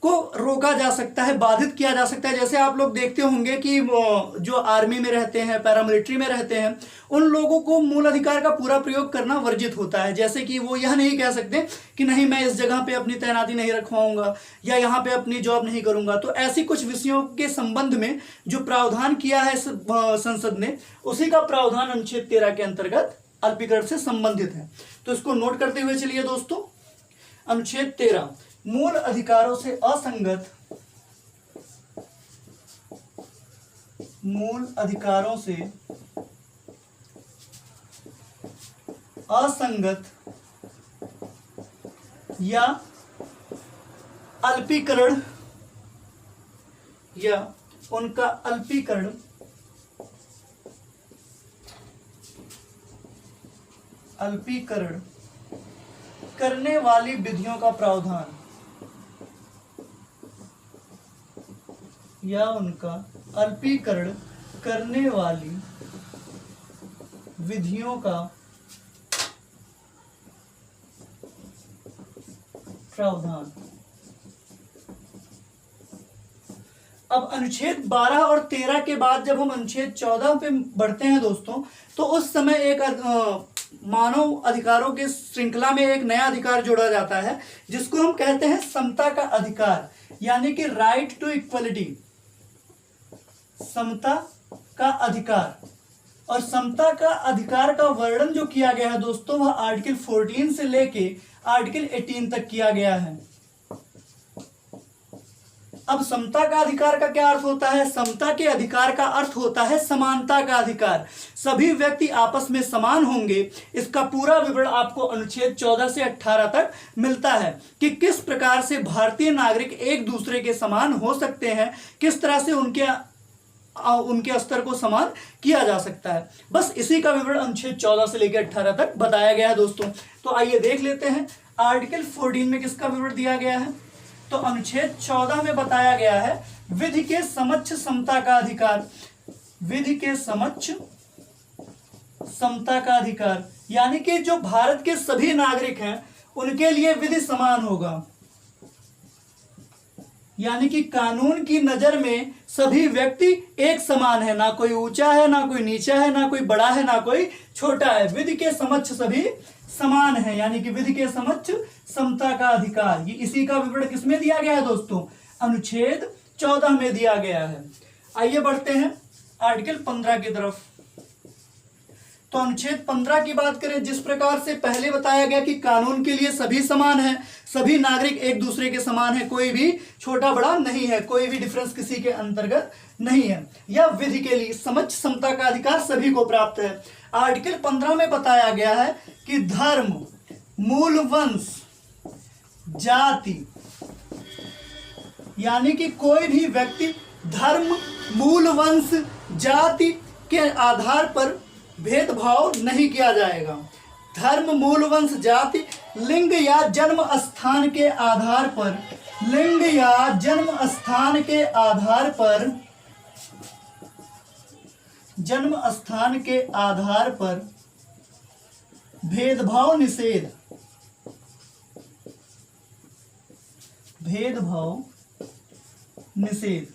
को रोका जा सकता है, बाधित किया जा सकता है। जैसे आप लोग देखते होंगे कि जो आर्मी में रहते हैं, पैरामिलिट्री में रहते हैं, उन लोगों को मूल अधिकार का पूरा प्रयोग करना वर्जित होता है। जैसे कि वो यह नहीं कह सकते कि नहीं मैं इस जगह पे अपनी तैनाती नहीं रखवाऊंगा या यहाँ पे अपनी जॉब नहीं करूंगा। तो ऐसी कुछ विषयों के संबंध में जो प्रावधान किया है संसद ने, उसी का प्रावधान अनुच्छेद 13 के अंतर्गत अल्पीकरण से संबंधित है। तो इसको नोट करते हुए चलिए दोस्तों। अनुच्छेद 13 मूल अधिकारों से असंगत, मूल अधिकारों से असंगत या अल्पीकरण या उनका अल्पीकरण करने वाली विधियों का प्रावधान या उनका अल्पीकरण करने वाली विधियों का प्रावधान। अब अनुच्छेद 12 और 13 के बाद जब हम अनुच्छेद 14 पे बढ़ते हैं दोस्तों, तो उस समय एक मानव अधिकारों के श्रृंखला में एक नया अधिकार जोड़ा जाता है जिसको हम कहते हैं समता का अधिकार, यानी कि राइट टू इक्वलिटी, समता का अधिकार। और समता का अधिकार का वर्णन जो किया गया है दोस्तों वह आर्टिकल 14 से लेके आर्टिकल 18 तक किया गया है। अब समता का अधिकार का क्या अर्थ होता है? समता के अधिकार का अर्थ होता है समानता का अधिकार, सभी व्यक्ति आपस में समान होंगे। इसका पूरा विवरण आपको अनुच्छेद 14 से 18 तक मिलता है कि किस प्रकार से भारतीय नागरिक एक दूसरे के समान हो सकते हैं, किस तरह से उनके स्तर को समान किया जा सकता है। बस इसी का विवरण अनुच्छेद 14 से लेकर 18 तक बताया गया है दोस्तों। तो आइए देख लेते हैं आर्टिकल 14 में किसका विवरण दिया गया है। तो अनुच्छेद 14 में बताया गया है विधि के समक्ष समता का अधिकार। विधि के समक्ष समता का अधिकार यानी कि जो भारत के सभी नागरिक हैं उनके लिए विधि समान होगा, यानी कि कानून की नजर में सभी व्यक्ति एक समान है, ना कोई ऊंचा है, ना कोई नीचा है, ना कोई बड़ा है, ना कोई छोटा है। विधि के समक्ष सभी समान है, यानी कि विधि के समक्ष समता का अधिकार। ये इसी का विवरण किसमें दिया गया है दोस्तों? अनुच्छेद 14 में दिया गया है। आइए बढ़ते हैं आर्टिकल 15 की तरफ। तो अनुच्छेद 15 की बात करें, जिस प्रकार से पहले बताया गया कि कानून के लिए सभी समान है, सभी नागरिक एक दूसरे के समान है, कोई भी छोटा बड़ा नहीं है, कोई भी डिफरेंस किसी के अंतर्गत नहीं है। यह विधि के लिए समक्ष समता का अधिकार सभी को प्राप्त है। आर्टिकल 15 में बताया गया है कि धर्म, मूल वंश, जाति, यानी कि कोई भी व्यक्ति धर्म, मूल वंश, जाति के आधार पर भेदभाव नहीं किया जाएगा। धर्म, मूल वंश, जाति, लिंग या जन्म स्थान के आधार पर, लिंग या जन्म स्थान के आधार पर, जन्म स्थान के आधार पर भेदभाव निषेध, भेदभाव निषेध,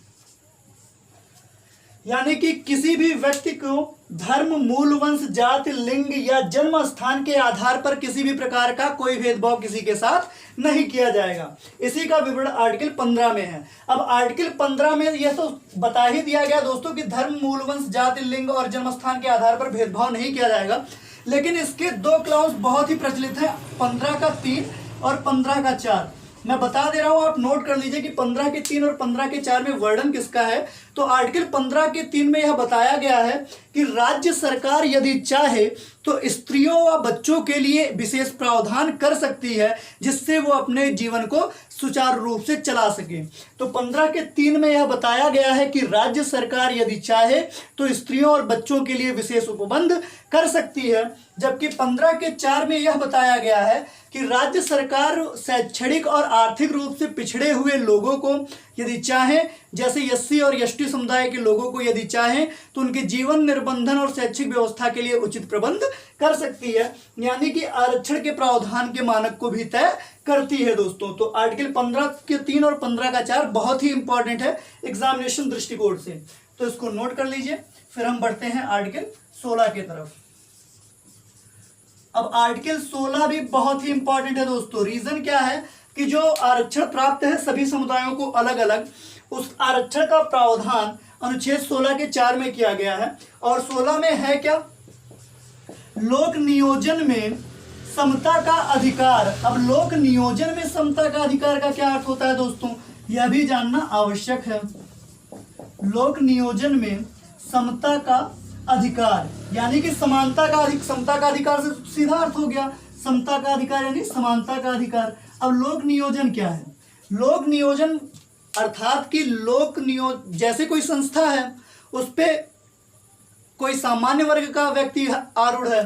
यानी कि किसी भी व्यक्ति को धर्म, मूल वंश, जाति, लिंग या जन्म स्थान के आधार पर किसी भी प्रकार का कोई भेदभाव किसी के साथ नहीं किया जाएगा। इसी का विवरण आर्टिकल 15 में है। अब आर्टिकल 15 में यह तो बता ही दिया गया दोस्तों कि धर्म, मूल वंश, जाति, लिंग और जन्म स्थान के आधार पर भेदभाव नहीं किया जाएगा, लेकिन इसके दो क्लॉज बहुत ही प्रचलित हैं, 15 का 3 और 15 का 4। मैं बता दे रहा हूं, आप नोट कर लीजिए कि 15 के 3 और 15 के 4 में वर्णन किसका है। तो आर्टिकल 15 के 3 में यह बताया गया है कि राज्य सरकार यदि चाहे तो स्त्रियों व बच्चों के लिए विशेष प्रावधान कर सकती है, जिससे वो अपने जीवन को सुचारू रूप से चला सके। तो 15 के 3 में यह बताया गया है कि राज्य सरकार यदि चाहे तो स्त्रियों और बच्चों के लिए विशेष उपबंध कर सकती है, जबकि 15 के 4 में यह बताया गया है कि राज्य सरकार शैक्षणिक और आर्थिक रूप से पिछड़े हुए लोगों को यदि चाहे, जैसे एससी और एसटी समुदाय के लोगों को यदि चाहे तो उनके जीवन निर्बंधन और शैक्षिक व्यवस्था के लिए उचित प्रबंध कर सकती है, यानी कि आरक्षण के प्रावधान के मानक को भी तय करती है दोस्तों। तो आर्टिकल 15 के 3 और 15 का 4 बहुत ही इंपॉर्टेंट है एग्जामिनेशन दृष्टिकोण से, तो इसको नोट कर लीजिए। फिर हम बढ़ते हैं आर्टिकल 16 की तरफ। अब आर्टिकल 16 भी बहुत ही इंपॉर्टेंट है दोस्तों। रीजन क्या है कि जो आरक्षण प्राप्त है सभी समुदायों को अलग अलग, उस आरक्षण का प्रावधान अनुच्छेद 16 के 4 में किया गया है। और 16 में है क्या? लोक नियोजन में समता का अधिकार। अब लोक नियोजन में समता का अधिकार का क्या अर्थ होता है दोस्तों, यह भी जानना आवश्यक है। लोक नियोजन में समता का अधिकार यानी कि समता का अधिकार से सीधा अर्थ हो गया समता का अधिकार यानी समानता का अधिकार। अब लोक नियोजन क्या है? लोक नियोजन अर्थात कि जैसे कोई संस्था है उस पे कोई सामान्य वर्ग का व्यक्ति आरूढ़ है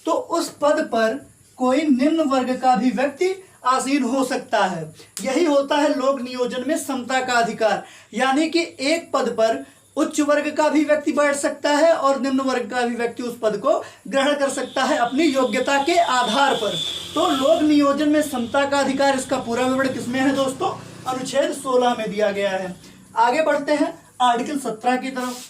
तो उस पद पर कोई निम्न वर्ग का भी व्यक्ति आसीन हो सकता है। यही होता है लोक नियोजन में समता का अधिकार, यानी कि एक पद पर उच्च वर्ग का भी व्यक्ति बैठ सकता है और निम्न वर्ग का भी व्यक्ति उस पद को ग्रहण कर सकता है अपनी योग्यता के आधार पर। तो लोक नियोजन में समता का अधिकार, इसका पूरा विवरण किसमें है दोस्तों? अनुच्छेद 16 में दिया गया है। आगे बढ़ते हैं आर्टिकल 17 की तरफ,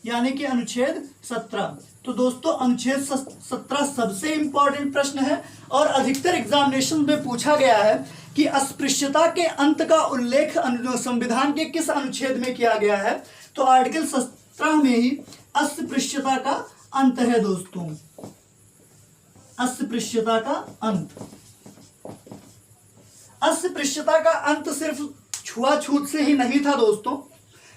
यानी कि अनुच्छेद 17। तो दोस्तों अनुच्छेद 17 सबसे इंपॉर्टेंट प्रश्न है और अधिकतर एग्जामिनेशन में पूछा गया है कि अस्पृश्यता के अंत का उल्लेख संविधान के किस अनुच्छेद में किया गया है। तो आर्टिकल 17 में ही अस्पृश्यता का अंत है दोस्तों, अस्पृश्यता का अंत। अस्पृश्यता का अंत सिर्फ छुआछूत से ही नहीं था दोस्तों,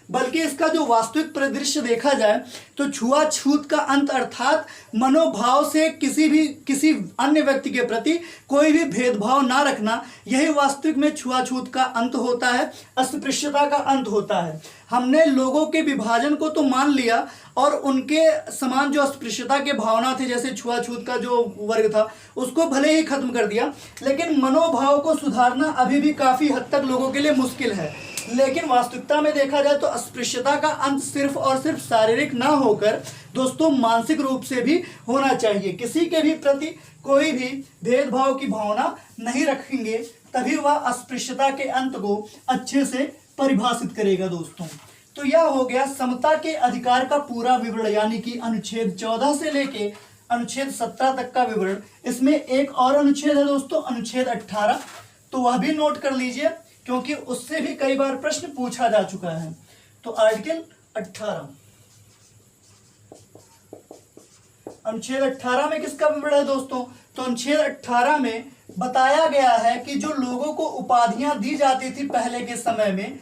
बल्कि इसका जो वास्तविक परिदृश्य देखा जाए तो छुआछूत का अंत अर्थात मनोभाव से किसी अन्य व्यक्ति के प्रति कोई भी भेदभाव ना रखना, यही वास्तविक में छुआछूत का अंत होता है, अस्पृश्यता का अंत होता है। हमने लोगों के विभाजन को तो मान लिया और उनके समान जो अस्पृश्यता के भावना थे, जैसे छुआछूत का जो वर्ग था, उसको भले ही खत्म कर दिया, लेकिन मनोभाव को सुधारना अभी भी काफी हद तक लोगों के लिए मुश्किल है। लेकिन वास्तविकता में देखा जाए तो अस्पृश्यता का अंत सिर्फ और सिर्फ शारीरिक ना होकर दोस्तों मानसिक रूप से भी होना चाहिए। किसी के भी प्रति कोई भी भेदभाव की भावना नहीं रखेंगे, तभी वह अस्पृश्यता के अंत को अच्छे से परिभाषित करेगा दोस्तों। तो यह हो गया समता के अधिकार का पूरा विवरण, यानी कि अनुच्छेद 14 से लेके अनुच्छेद 17 तक का विवरण। इसमें एक और अनुच्छेद है दोस्तों, अनुच्छेद 18, तो वह भी नोट कर लीजिए क्योंकि उससे भी कई बार प्रश्न पूछा जा चुका है। तो आर्टिकल 18, अनुच्छेद 18 में किसका विवरण है दोस्तों? तो अनुच्छेद 18 में बताया गया है कि जो लोगों को उपाधियां दी जाती थी पहले के समय में,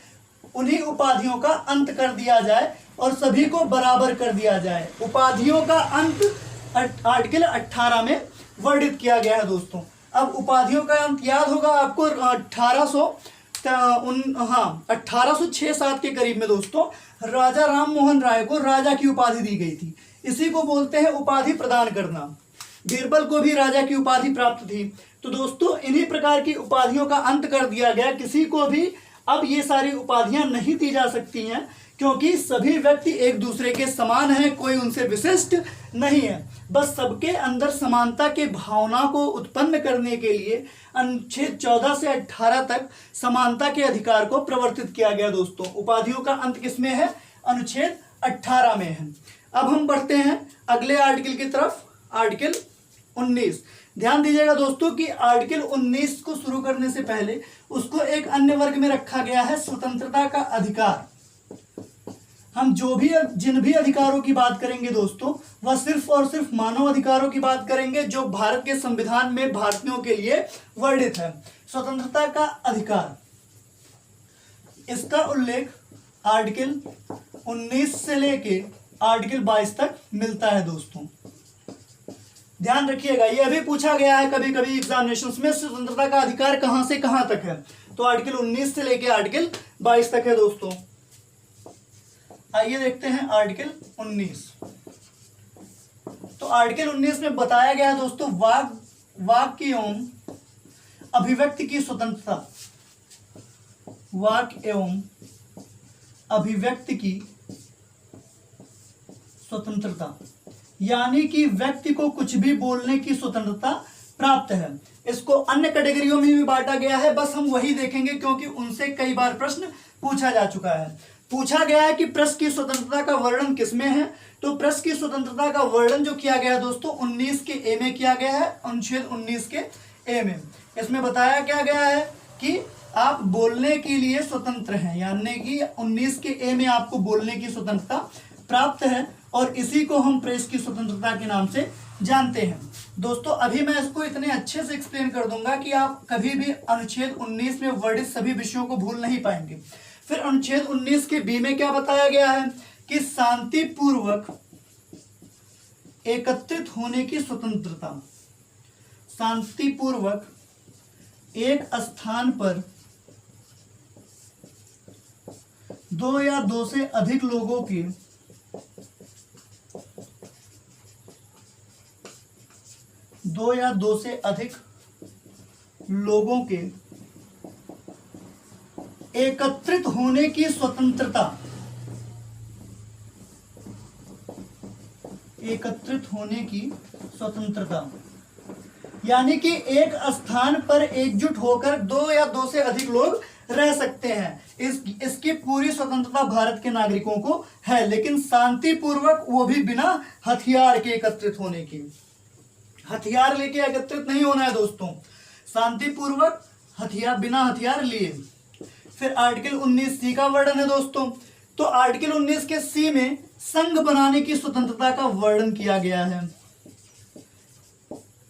उन्हीं उपाधियों का अंत कर दिया जाए और सभी को बराबर कर दिया जाए। उपाधियों का अंत आर्टिकल 18 में वर्णित किया गया है दोस्तों। अब उपाधियों का अंत याद होगा आपको 1806-7 के करीब में दोस्तों राजा राम मोहन राय को राजा की उपाधि दी गई थी। इसी को बोलते हैं उपाधि प्रदान करना। बीरबल को भी राजा की उपाधि प्राप्त थी। तो दोस्तों इन्हीं प्रकार की उपाधियों का अंत कर दिया गया। किसी को भी अब ये सारी उपाधियां नहीं दी जा सकती हैं, क्योंकि सभी व्यक्ति एक दूसरे के समान हैं, कोई उनसे विशिष्ट नहीं है। बस सबके अंदर समानता के भावना को उत्पन्न करने के लिए अनुच्छेद 14 से 18 तक समानता के अधिकार को प्रवर्तित किया गया दोस्तों। उपाधियों का अंत किसमें है? अनुच्छेद 18 में है। अब हम बढ़ते हैं अगले आर्टिकल की तरफ, आर्टिकल 19। ध्यान दीजिएगा दोस्तों कि आर्टिकल 19 को शुरू करने से पहले उसको एक अन्य वर्ग में रखा गया है, स्वतंत्रता का अधिकार। हम जिन भी अधिकारों की बात करेंगे दोस्तों, वह सिर्फ और सिर्फ मानव अधिकारों की बात करेंगे जो भारत के संविधान में भारतीयों के लिए वर्णित है। स्वतंत्रता का अधिकार, इसका उल्लेख आर्टिकल 19 से लेके आर्टिकल 22 तक मिलता है दोस्तों। ध्यान रखिएगा, यह भी पूछा गया है कभी कभी एग्जामिनेशंस में, स्वतंत्रता का अधिकार कहां से कहां तक है। तो आर्टिकल 19 से लेके आर्टिकल 22 तक है दोस्तों। आइए देखते हैं आर्टिकल 19। तो आर्टिकल 19 में बताया गया है दोस्तों वाक एवं अभिव्यक्ति की स्वतंत्रता। वाक एवं अभिव्यक्ति की स्वतंत्रता, यानी कि व्यक्ति को कुछ भी बोलने की स्वतंत्रता प्राप्त है। इसको अन्य कैटेगरियों में भी बांटा गया है, बस हम वही देखेंगे क्योंकि उनसे कई बार प्रश्न पूछा जा चुका है। पूछा गया है कि प्रेस की स्वतंत्रता का वर्णन किसमें है। तो प्रेस की स्वतंत्रता का वर्णन जो किया गया है दोस्तों 19 के ए में किया गया है, अनुच्छेद 19 के ए में। इसमें बताया क्या गया है कि आप बोलने के लिए स्वतंत्र हैं, यानी कि 19 के ए में आपको बोलने की स्वतंत्रता प्राप्त है और इसी को हम प्रेस की स्वतंत्रता के नाम से जानते हैं दोस्तों। अभी मैं इसको इतने अच्छे से एक्सप्लेन कर दूंगा कि आप कभी भी अनुच्छेद 19 में वर्णित सभी विषयों को भूल नहीं पाएंगे। फिर अनुच्छेद 19 के बी में क्या बताया गया है कि शांतिपूर्वक एकत्रित होने की स्वतंत्रता। शांतिपूर्वक एक स्थान पर दो या दो से अधिक लोगों की एकत्रित होने की स्वतंत्रता। एकत्रित होने की स्वतंत्रता, यानी कि एक स्थान पर एकजुट होकर दो या दो से अधिक लोग रह सकते हैं। इसकी पूरी स्वतंत्रता भारत के नागरिकों को है, लेकिन शांतिपूर्वक, वो भी बिना हथियार के एकत्रित होने की। हथियार लेके एकत्रित नहीं होना है दोस्तों, शांतिपूर्वक बिना हथियार लिए। फिर आर्टिकल 19 सी का वर्णन है दोस्तों तो आर्टिकल 19 के सी में संघ बनाने की स्वतंत्रता का वर्णन किया गया है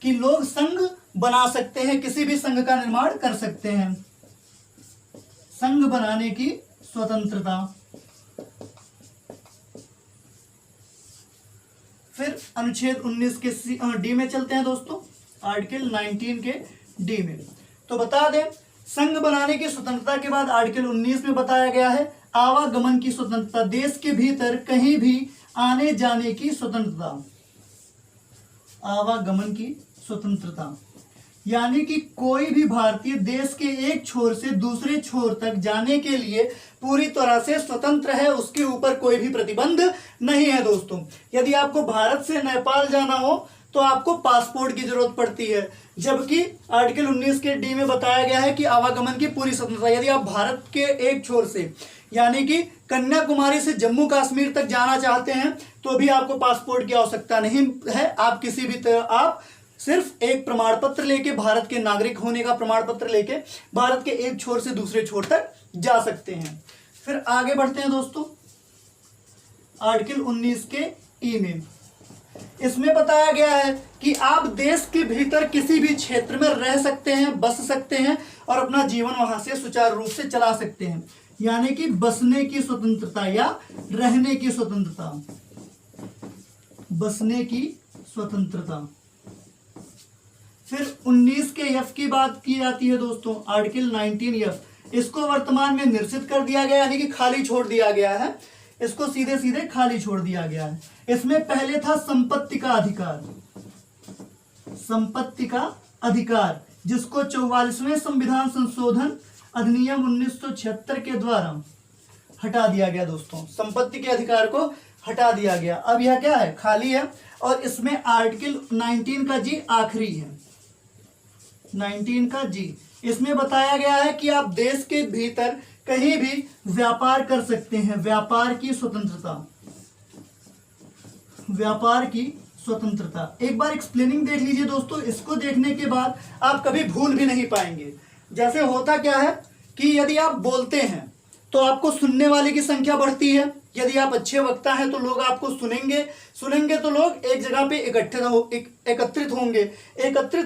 कि लोग संघ बना सकते हैं, किसी भी संघ का निर्माण कर सकते हैं। संघ बनाने की स्वतंत्रता। फिर अनुच्छेद 19 के डी में चलते हैं दोस्तों, आर्टिकल 19 के डी में। तो बता दें, संघ बनाने की स्वतंत्रता के बाद आर्टिकल 19 में बताया गया है आवागमन की स्वतंत्रता, देश के भीतर कहीं भी आने जाने की स्वतंत्रता। आवागमन की स्वतंत्रता यानी कि कोई भी भारतीय देश के एक छोर से दूसरे छोर तक जाने के लिए पूरी तरह से स्वतंत्र है, उसके ऊपर कोई भी प्रतिबंध नहीं है दोस्तों। यदि आपको भारत से नेपाल जाना हो तो आपको पासपोर्ट की जरूरत पड़ती है, जबकि आर्टिकल 19 के डी में बताया गया है कि आवागमन की पूरी स्वतंत्रता। यदि आप भारत के एक छोर से यानी कि कन्याकुमारी से जम्मू कश्मीर तक जाना चाहते हैं तो भी आपको पासपोर्ट की आवश्यकता नहीं है। आप किसी भी तरह, आप सिर्फ एक प्रमाण पत्र लेके, भारत के नागरिक होने का प्रमाण पत्र लेके भारत के एक छोर से दूसरे छोर तक जा सकते हैं। फिर आगे बढ़ते हैं दोस्तों, आर्टिकल 19 के ई में। इसमें बताया गया है कि आप देश के भीतर किसी भी क्षेत्र में रह सकते हैं, बस सकते हैं और अपना जीवन वहां से सुचारू रूप से चला सकते हैं, यानी कि बसने की स्वतंत्रता या रहने की स्वतंत्रता। बसने की स्वतंत्रता। फिर 19 के एफ की बात की जाती है दोस्तों, आर्टिकल 19 एफ। इसको वर्तमान में निरसित कर दिया गया, यानी कि खाली छोड़ दिया गया है, इसको सीधे सीधे खाली छोड़ दिया गया है। इसमें पहले था संपत्ति का अधिकार, संपत्ति का अधिकार, जिसको 44वें संविधान संशोधन अधिनियम 1976 के द्वारा हटा दिया गया दोस्तों। संपत्ति के अधिकार को हटा दिया गया। अब यह क्या है, खाली है। और इसमें आर्टिकल 19 का जी आखिरी है, 19 का जी। इसमें बताया गया है कि आप देश के भीतर कहीं भी व्यापार कर सकते हैं, व्यापार की स्वतंत्रता, व्यापार की स्वतंत्रता। एक बार एक्सप्लेनिंग देख लीजिए दोस्तों, इसको देखने के बाद आप कभी भूल भी नहीं पाएंगे। जैसे होता क्या है कि यदि आप बोलते हैं तो आपको सुनने वाले की संख्या बढ़ती है। यदि आप अच्छे वक्ता हैं तो लोग आपको सुनेंगे तो लोग एक जगह पे एकत्रित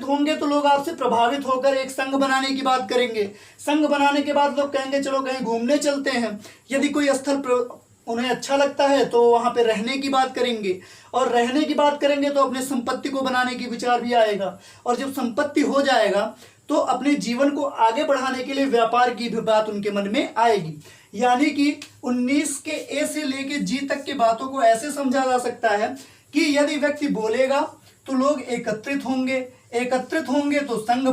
होंगे तो लोग आपसे प्रभावित होकर एक संघ बनाने की बात करेंगे। संघ बनाने के बाद लोग कहेंगे चलो कहीं घूमने चलते हैं। यदि कोई स्थल उन्हें अच्छा लगता है तो वहां पे रहने की बात करेंगे, और रहने की बात करेंगे तो अपने संपत्ति को बनाने की विचार भी आएगा। और जब संपत्ति हो जाएगा तो अपने जीवन को आगे बढ़ाने के लिए व्यापार की भी बात उनके मन में आएगी। यानी कि 19 के ए से लेके जी तक की बातों को ऐसे समझा जा सकता है कि यदि व्यक्ति बोलेगा तो लोग एकत्रित होंगे तो संघ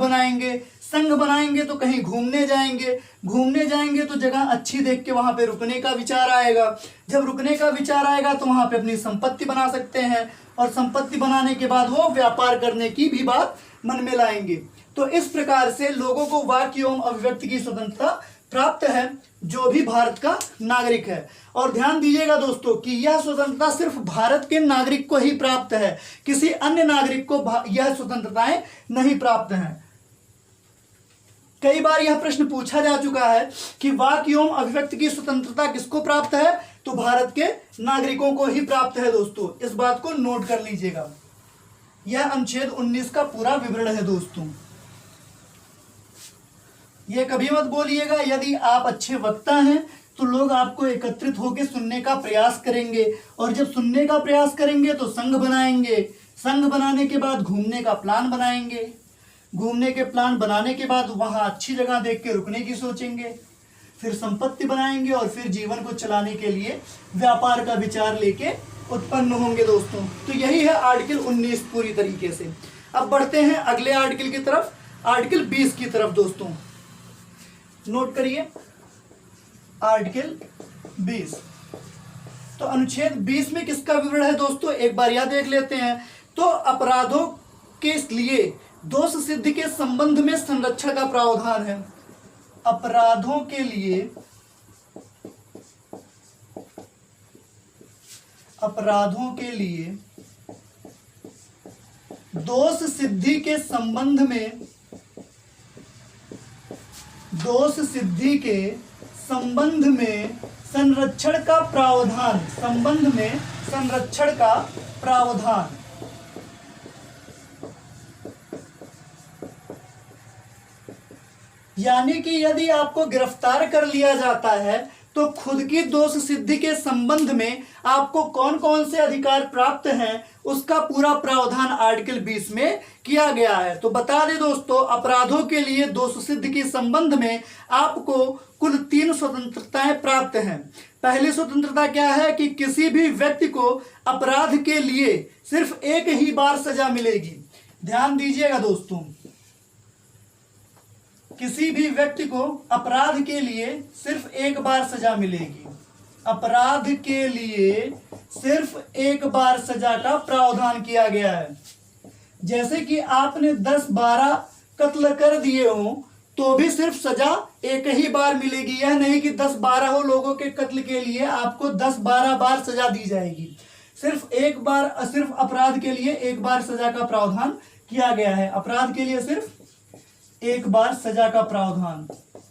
बनाएंगे तो कहीं घूमने जाएंगे तो जगह अच्छी देख के वहां पे रुकने का विचार आएगा। जब रुकने का विचार आएगा तो वहां पे अपनी संपत्ति बना सकते हैं, और संपत्ति बनाने के बाद वो व्यापार करने की भी बात मन में लाएंगे। तो इस प्रकार से लोगों को वाक्य एवं अभिव्यक्ति की स्वतंत्रता प्राप्त है, जो भी भारत का नागरिक है। और ध्यान दीजिएगा दोस्तों कि यह स्वतंत्रता सिर्फ भारत के नागरिक को ही प्राप्त है, किसी अन्य नागरिक को यह स्वतंत्रताएं नहीं प्राप्त हैं। कई बार यह प्रश्न पूछा जा चुका है कि वाक्य एवं अभिव्यक्ति की स्वतंत्रता किसको प्राप्त है, तो भारत के नागरिकों को ही प्राप्त है दोस्तों। इस बात को नोट कर लीजिएगा। यह अनुच्छेद 19 का पूरा विवरण है दोस्तों। यह कभी मत बोलिएगा यदि आप अच्छे वक्ता हैं तो लोग आपको एकत्रित होकर सुनने का प्रयास करेंगे, और जब सुनने का प्रयास करेंगे तो संघ बनाएंगे। संघ बनाने के बाद घूमने का प्लान बनाएंगे। घूमने के प्लान बनाने के बाद वहां अच्छी जगह देख के रुकने की सोचेंगे, फिर संपत्ति बनाएंगे और फिर जीवन को चलाने के लिए व्यापार का विचार लेके उत्पन्न होंगे दोस्तों। तो यही है आर्टिकल 19 पूरी तरीके से। अब बढ़ते हैं अगले आर्टिकल की तरफ, आर्टिकल 20 की तरफ दोस्तों। नोट करिए आर्टिकल 20। तो अनुच्छेद 20 में किसका विवरण है दोस्तों, एक बार यह देख लेते हैं। तो अपराधों के लिए दोष सिद्धि के संबंध में संरक्षण का प्रावधान है। अपराधों के लिए दोष सिद्धि के संबंध में संरक्षण का प्रावधान, संबंध में संरक्षण का प्रावधान। यानी कि यदि आपको गिरफ्तार कर लिया जाता है तो खुद की दोष सिद्धि के संबंध में आपको कौन कौन से अधिकार प्राप्त हैं उसका पूरा प्रावधान आर्टिकल 20 में किया गया है। तो बता दें दोस्तों, अपराधों के लिए दोष सिद्धि के संबंध में आपको कुल 3 स्वतंत्रताएं प्राप्त हैं। पहली स्वतंत्रता क्या है कि किसी भी व्यक्ति को अपराध के लिए सिर्फ एक ही बार सजा मिलेगी। ध्यान दीजिएगा दोस्तों, किसी भी व्यक्ति को अपराध के लिए सिर्फ एक बार सजा मिलेगी। अपराध के लिए सिर्फ एक बार सजा का प्रावधान किया गया है। जैसे कि आपने 10-12 कत्ल कर दिए हो तो भी सिर्फ सजा एक ही बार मिलेगी। यह नहीं कि 10-12 लोगों के कत्ल के लिए आपको 10-12 बार सजा दी जाएगी। सिर्फ एक बार, सिर्फ अपराध के लिए एक बार सजा का प्रावधान किया गया है। अपराध के लिए सिर्फ एक बार सजा का प्रावधान।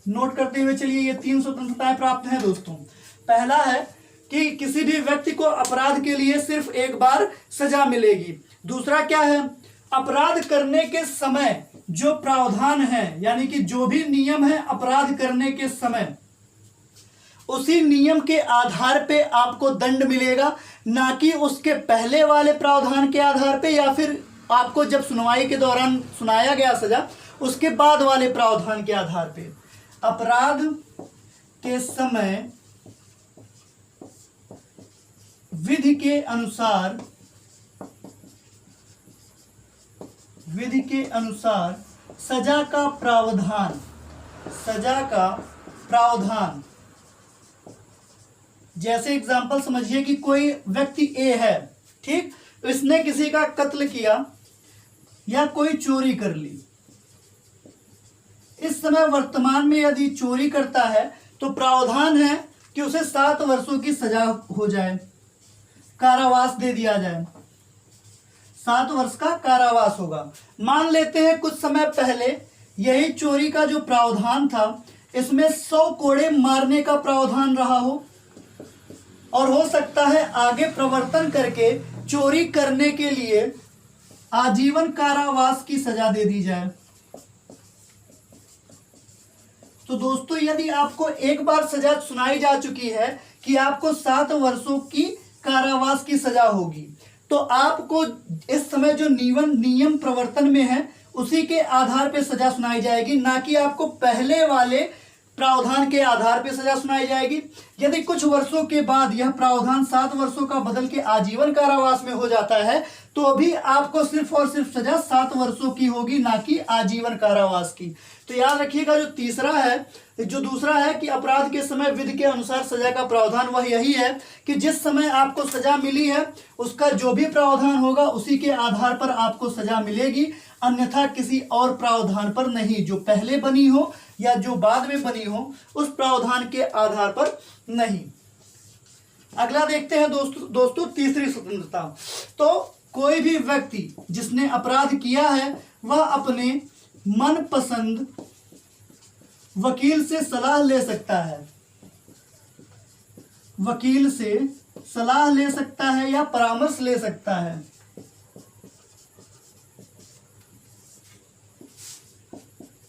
नोट करते हुए चलिए, ये 3 स्वतंत्रताएं प्राप्त हैं दोस्तों। पहला है कि किसी भी व्यक्ति को अपराध के लिए सिर्फ एक बार सजा मिलेगी। दूसरा क्या है, अपराध करने के समय जो प्रावधान है, यानी कि जो भी नियम है अपराध करने के समय, उसी नियम के आधार पे आपको दंड मिलेगा, ना कि उसके पहले वाले प्रावधान के आधार पे या फिर आपको जब सुनवाई के दौरान सुनाया गया सजा उसके बाद वाले प्रावधान के आधार पे। अपराध के समय विधि के अनुसार सजा का प्रावधान, सजा का प्रावधान। जैसे एग्जांपल समझिए कि कोई व्यक्ति ए है, ठीक, इसने किसी का कत्ल किया या कोई चोरी कर ली। इस समय वर्तमान में यदि चोरी करता है तो प्रावधान है कि उसे 7 वर्षों की सजा हो जाए, कारावास दे दिया जाए। 7 वर्ष का कारावास होगा। मान लेते हैं कुछ समय पहले यही चोरी का जो प्रावधान था इसमें 100 कोड़े मारने का प्रावधान रहा हो, और हो सकता है आगे प्रवर्तन करके चोरी करने के लिए आजीवन कारावास की सजा दे दी जाए। तो दोस्तों, यदि आपको एक बार सजा सुनाई जा चुकी है कि आपको 7 वर्षों की कारावास की सजा होगी, तो आपको इस समय जो नियम प्रवर्तन में है उसी के आधार पर सजा सुनाई जाएगी, ना कि आपको पहले वाले प्रावधान के आधार पर सजा सुनाई जाएगी। यदि कुछ वर्षों के बाद यह प्रावधान 7 वर्षों का बदल के आजीवन कारावास में हो जाता है तो भी आपको सिर्फ और सिर्फ सजा 7 वर्षों की होगी, ना कि आजीवन कारावास की। तो याद रखिएगा, जो तीसरा है, जो दूसरा है कि अपराध के समय विधि के अनुसार सजा का प्रावधान, वह यही है कि जिस समय आपको सजा मिली है उसका जो भी प्रावधान होगा उसी के आधार पर आपको सजा मिलेगी, अन्यथा किसी और प्रावधान पर नहीं। जो पहले बनी हो या जो बाद में बनी हो उस प्रावधान के आधार पर नहीं। अगला देखते हैं दोस्तों तीसरी स्वतंत्रता। तो कोई भी व्यक्ति जिसने अपराध किया है वह अपने मनपसंद वकील से सलाह ले सकता है, वकील से सलाह ले सकता है या परामर्श ले सकता है।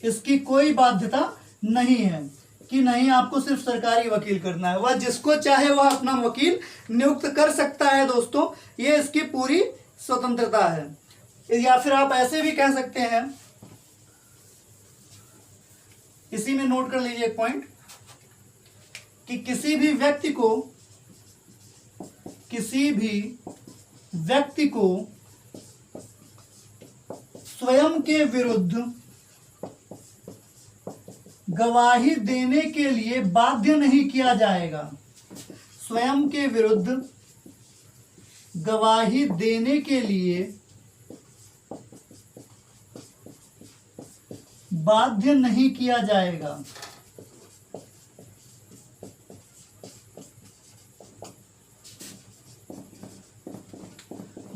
इसकी कोई बाध्यता नहीं है कि नहीं आपको सिर्फ सरकारी वकील करना है, वह जिसको चाहे वह अपना वकील नियुक्त कर सकता है। दोस्तों, ये इसकी पूरी स्वतंत्रता है। या फिर आप ऐसे भी कह सकते हैं, इसी में नोट कर लीजिए एक पॉइंट, कि किसी भी व्यक्ति को स्वयं के विरुद्ध गवाही देने के लिए बाध्य नहीं किया जाएगा। स्वयं के विरुद्ध गवाही देने के लिए बाध्य नहीं किया जाएगा।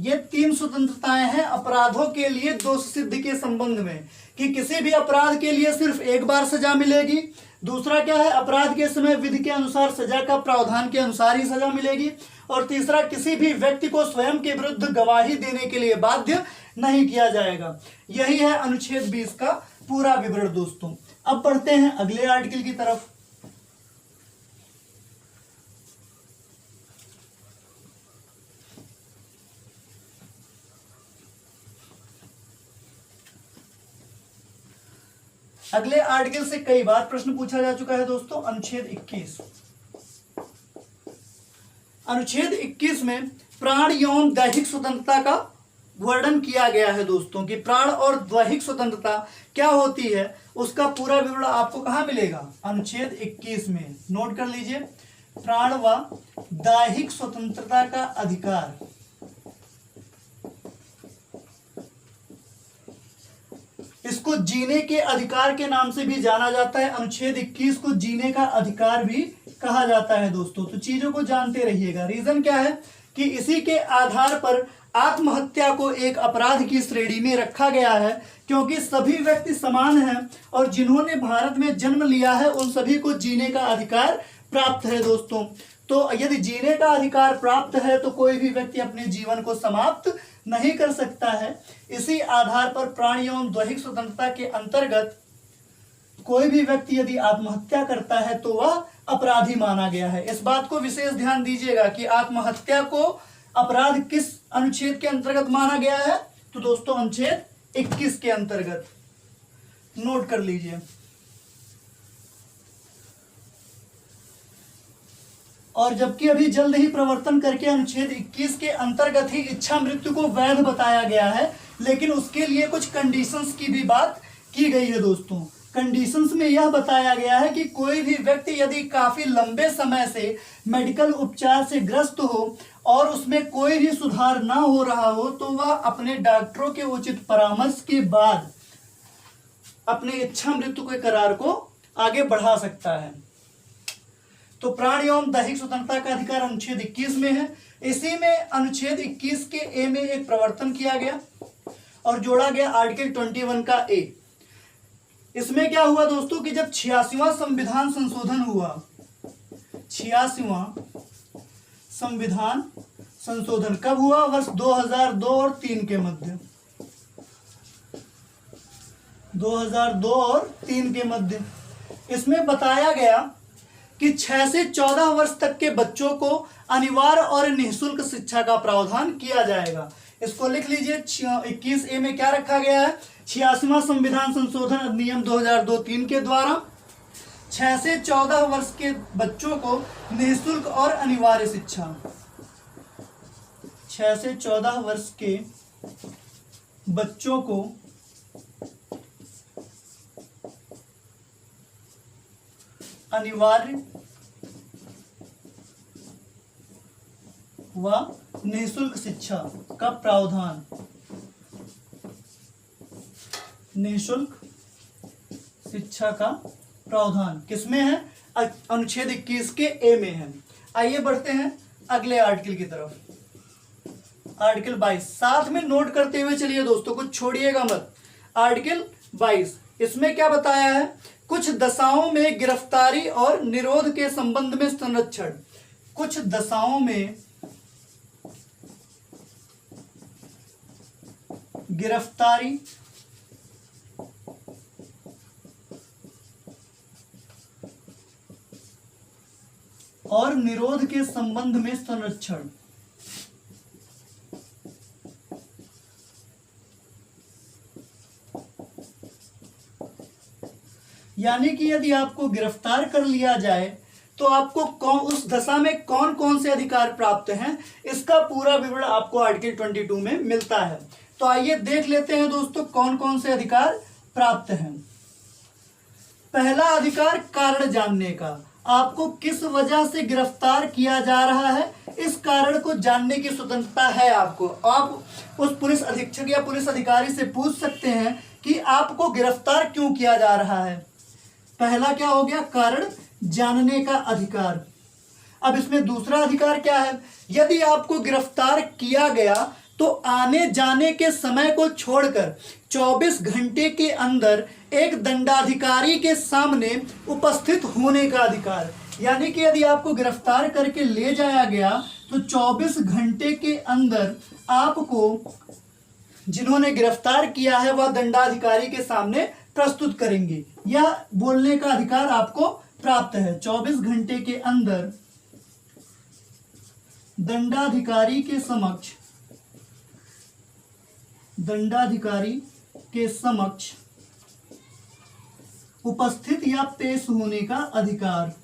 ये 3 स्वतंत्रताएं हैं अपराधों के लिए दोष सिद्धि के संबंध में, कि किसी भी अपराध के लिए सिर्फ एक बार सजा मिलेगी। दूसरा क्या है, अपराध के समय विधि के अनुसार सजा का प्रावधान के अनुसार ही सजा मिलेगी। और तीसरा, किसी भी व्यक्ति को स्वयं के विरुद्ध गवाही देने के लिए बाध्य नहीं किया जाएगा। यही है अनुच्छेद 20 का पूरा विवरण दोस्तों। अब बढ़ते हैं अगले आर्टिकल की तरफ। अगले आर्टिकल से कई बार प्रश्न पूछा जा चुका है दोस्तों। अनुच्छेद 21। अनुच्छेद 21 में प्राण एवं दैहिक स्वतंत्रता का वर्णन किया गया है दोस्तों कि प्राण और दैहिक स्वतंत्रता क्या होती है, उसका पूरा विवरण आपको कहाँ मिलेगा, अनुच्छेद 21 में। नोट कर लीजिए, प्राण व दैहिक स्वतंत्रता का अधिकार। इसको जीने के अधिकार के नाम से भी जाना जाता है। अनुच्छेद 21 को जीने का अधिकार भी कहा जाता है दोस्तों। तो चीजों को जानते रहिएगा। रीजन क्या है कि इसी के आधार पर आत्महत्या को एक अपराध की श्रेणी में रखा गया है, क्योंकि सभी व्यक्ति समान हैं और जिन्होंने भारत में जन्म लिया है उन सभी को जीने का अधिकार प्राप्त है दोस्तों। तो यदि जीने का अधिकार प्राप्त है तो कोई भी व्यक्ति अपने जीवन को समाप्त नहीं कर सकता है। इसी आधार पर प्राण एवं दैहिक स्वतंत्रता के अंतर्गत कोई भी व्यक्ति यदि आत्महत्या करता है तो वह अपराधी माना गया है। इस बात को विशेष ध्यान दीजिएगा कि आत्महत्या को अपराध किस अनुच्छेद के अंतर्गत माना गया है, तो दोस्तों अनुच्छेद 21 के अंतर्गत। नोट कर लीजिए। और जबकि अभी जल्द ही प्रवर्तन करके अनुच्छेद 21 के अंतर्गत ही इच्छा मृत्यु को वैध बताया गया है, लेकिन उसके लिए कुछ कंडीशंस की भी बात की गई है दोस्तों। कंडीशंस में यह बताया गया है कि कोई भी व्यक्ति यदि काफी लंबे समय से मेडिकल उपचार से ग्रस्त हो और उसमें कोई भी सुधार ना हो रहा हो तो वह अपने डॉक्टरों के उचित परामर्श के बाद अपने इच्छा मृत्यु के करार को आगे बढ़ा सकता है। तो प्राण एवं दैहिक स्वतंत्रता का अधिकार अनुच्छेद 21 में है। इसी में अनुच्छेद 21 के ए में एक प्रवर्तन किया गया और जोड़ा गया आर्टिकल 21 का ए। इसमें क्या हुआ दोस्तों कि जब 86वां संविधान संशोधन हुआ, 86वां संविधान संशोधन कब हुआ, वर्ष 2002 और 3 के मध्य, 2002 और 3 के मध्य। इसमें बताया गया कि 6 से 14 वर्ष तक के बच्चों को अनिवार्य और निःशुल्क शिक्षा का प्रावधान किया जाएगा। इसको लिख लीजिए। 21 ए में क्या रखा गया है, 86वां संविधान संशोधन अधिनियम 2002-3 के द्वारा 6 से 14 वर्ष के बच्चों को निःशुल्क और अनिवार्य शिक्षा, 6 से 14 वर्ष के बच्चों को अनिवार्य व निःशुल्क शिक्षा का प्रावधान, निःशुल्क शिक्षा का प्रावधान किसमें है, अनुच्छेद 21 के ए में है। आइए बढ़ते हैं अगले आर्टिकल की तरफ। आर्टिकल 22 साथ में नोट करते हुए चलिए दोस्तों, कुछ छोड़िएगा मत। आर्टिकल 22 इसमें क्या बताया है, कुछ दशाओं में गिरफ्तारी और निरोध के संबंध में संरक्षण, कुछ दशाओं में गिरफ्तारी और निरोध के संबंध में संरक्षण। यानी कि यदि आपको गिरफ्तार कर लिया जाए तो आपको उस दशा में कौन कौन से अधिकार प्राप्त हैं, इसका पूरा विवरण आपको आर्टिकल 22 में मिलता है। तो आइए देख लेते हैं दोस्तों कौन कौन से अधिकार प्राप्त हैं। पहला अधिकार कारण जानने का, आपको किस वजह से गिरफ्तार किया जा रहा है इस कारण को जानने की स्वतंत्रता है आपको। आप उस पुलिस अधीक्षक या पुलिस अधिकारी से पूछ सकते हैं कि आपको गिरफ्तार क्यों किया जा रहा है। पहला क्या हो गया, कारण जानने का अधिकार। अब इसमें दूसरा अधिकार क्या है, यदि आपको गिरफ्तार किया गया तो आने जाने के समय को छोड़कर 24 घंटे के अंदर एक दंडाधिकारी के सामने उपस्थित होने का अधिकार। यानी कि यदि आपको गिरफ्तार करके ले जाया गया तो 24 घंटे के अंदर आपको जिन्होंने गिरफ्तार किया है वह दंडाधिकारी के सामने प्रस्तुत करेंगे। यह बोलने का अधिकार आपको प्राप्त है। 24 घंटे के अंदर दंडाधिकारी के समक्ष उपस्थित या पेश होने का अधिकार।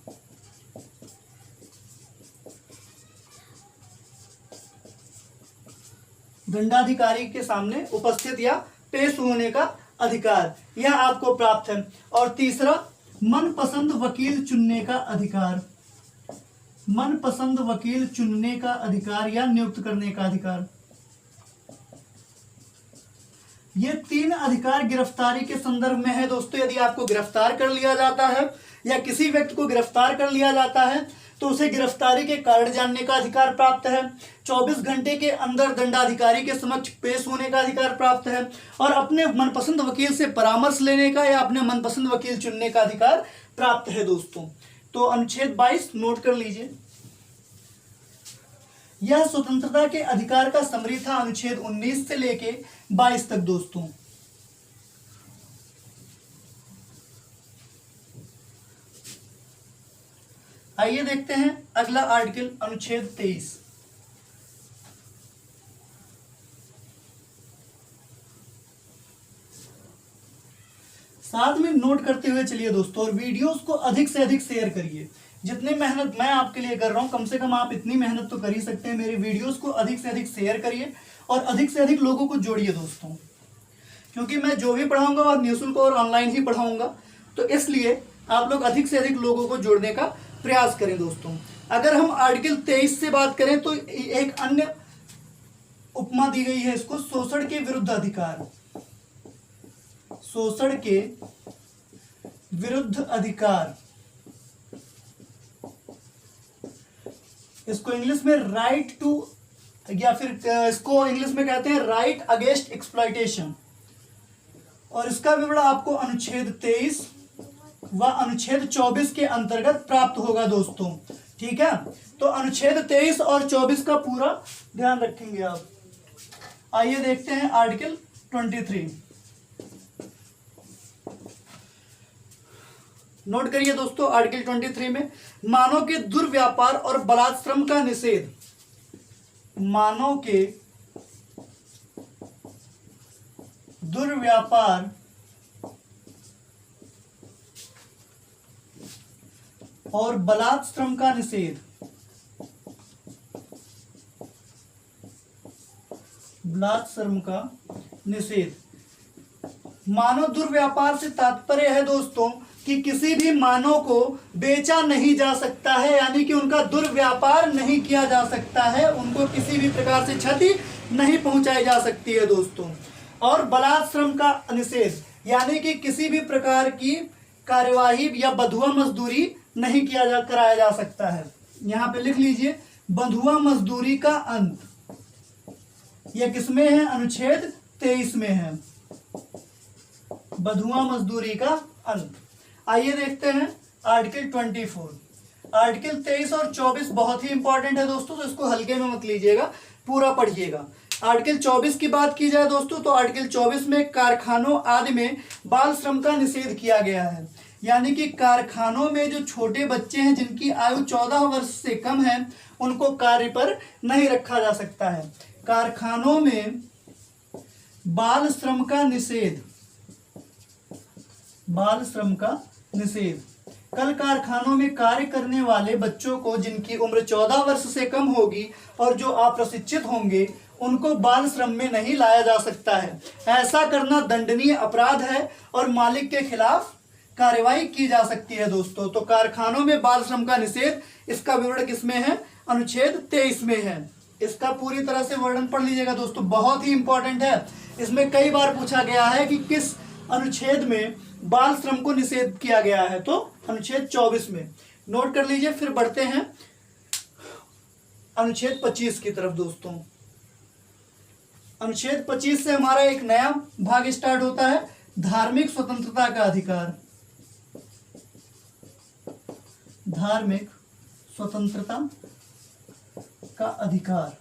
दंडाधिकारी के सामने उपस्थित या पेश होने का अधिकार यह आपको प्राप्त है। और तीसरा, मनपसंद वकील चुनने का अधिकार। मनपसंद वकील चुनने का अधिकार या नियुक्त करने का अधिकार। ये तीन अधिकार गिरफ्तारी के संदर्भ में है दोस्तों। यदि आपको गिरफ्तार कर लिया जाता है या किसी व्यक्ति को गिरफ्तार कर लिया जाता है तो उसे गिरफ्तारी के कारण जानने का अधिकार प्राप्त है। 24 घंटे के अंदर दंडाधिकारी के समक्ष पेश होने का अधिकार प्राप्त है और अपने मनपसंद वकील से परामर्श लेने का या अपने मनपसंद वकील चुनने का अधिकार प्राप्त है दोस्तों। तो अनुच्छेद 22 नोट कर लीजिए। यह स्वतंत्रता के अधिकार का समरी था अनुच्छेद 19 से लेके 22 तक दोस्तों। आइए देखते हैं अगला आर्टिकल अनुच्छेद 23। साथ में नोट करते हुए चलिए दोस्तों और वीडियोस को अधिक से अधिक शेयर करिए। जितनी मेहनत मैं आपके लिए कर रहा हूं कम से कम आप इतनी मेहनत तो कर ही सकते हैं। मेरे वीडियोस को अधिक से अधिक शेयर करिए और अधिक से अधिक लोगों को जोड़िए दोस्तों, क्योंकि मैं जो भी पढ़ाऊंगा वह निःशुल्क और ऑनलाइन ही पढ़ाऊंगा। तो इसलिए आप लोग अधिक से अधिक लोगों को जोड़ने का प्रयास करें दोस्तों। अगर हम आर्टिकल 23 से बात करें तो एक अन्य उपमा दी गई है इसको, शोषण के विरुद्ध अधिकार। शोषण के विरुद्ध अधिकार, इसको इंग्लिश में राइट टू, या फिर इसको इंग्लिश में कहते हैं राइट अगेंस्ट एक्सप्लॉयटेशन। और इसका विवरण आपको अनुच्छेद 23 व अनुच्छेद 24 के अंतर्गत प्राप्त होगा दोस्तों। ठीक है, तो अनुच्छेद 23 और 24 का पूरा ध्यान रखेंगे आप। आइए देखते हैं आर्टिकल 23। नोट करिए दोस्तों, आर्टिकल 23 में मानव के दुर्व्यापार और बलात्श्रम का निषेध। मानव के दुर्व्यापार और बलात्श्रम का निषेध। बलात्श्रम का निषेध। मानव दुर्व्यापार से तात्पर्य है दोस्तों कि किसी भी मानव को बेचा नहीं जा सकता है, यानी कि उनका दुर्व्यापार नहीं किया जा सकता है, उनको किसी भी प्रकार से क्षति नहीं पहुंचाई जा सकती है दोस्तों। और बलात्श्रम का निषेध, यानी कि किसी भी प्रकार की कार्यवाही या बंधुआ मजदूरी नहीं कराया जा सकता है। यहां पे लिख लीजिए, बंधुआ मजदूरी का अंत। यह किसमें है? अनुच्छेद 23 में है, बंधुआ मजदूरी का अंत। आइए देखते हैं आर्टिकल 24। आर्टिकल 23 और 24 बहुत ही इंपॉर्टेंट है दोस्तों, तो इसको हल्के में मत लीजिएगा, पूरा पढ़िएगा। आर्टिकल 24 की बात की जाए दोस्तों तो आर्टिकल 24 में कारखानों आदि में बाल श्रम का निषेध किया गया है। यानी कि कारखानों में जो छोटे बच्चे हैं जिनकी आयु 14 वर्ष से कम है उनको कार्य पर नहीं रखा जा सकता है। कारखानों में बाल श्रम का निषेध। बाल श्रम का निषेध। कल कारखानों में कार्य करने वाले बच्चों को जिनकी उम्र 14 वर्ष से कम होगी और जो अप्रशिक्षित होंगे उनको बाल श्रम में नहीं लाया जा सकता है। ऐसा करना दंडनीय अपराध है और मालिक के खिलाफ कार्रवाई की जा सकती है दोस्तों। तो कारखानों में बाल श्रम का निषेध, इसका विवरण किसमें है? अनुच्छेद 23 में है। इसका पूरी तरह से वर्णन पढ़ लीजिएगा दोस्तों, बहुत ही इंपॉर्टेंट है। इसमें कई बार पूछा गया है कि किस अनुच्छेद में बाल श्रम को निषेध किया गया है, तो अनुच्छेद 24 में। नोट कर लीजिए। फिर बढ़ते हैं अनुच्छेद 25 की तरफ दोस्तों। अनुच्छेद 25 से हमारा एक नया भाग स्टार्ट होता है, धार्मिक स्वतंत्रता का अधिकार। धार्मिक स्वतंत्रता का अधिकार,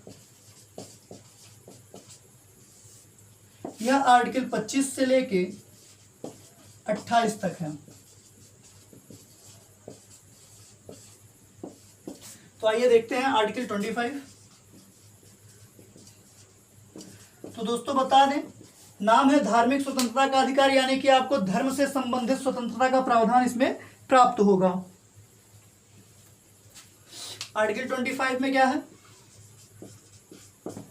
यह आर्टिकल 25 से लेके 28 तक है। तो आइए देखते हैं आर्टिकल 25। तो दोस्तों बता दें, नाम है धार्मिक स्वतंत्रता का अधिकार, यानी कि आपको धर्म से संबंधित स्वतंत्रता का प्रावधान इसमें प्राप्त होगा। आर्टिकल 25 में क्या है?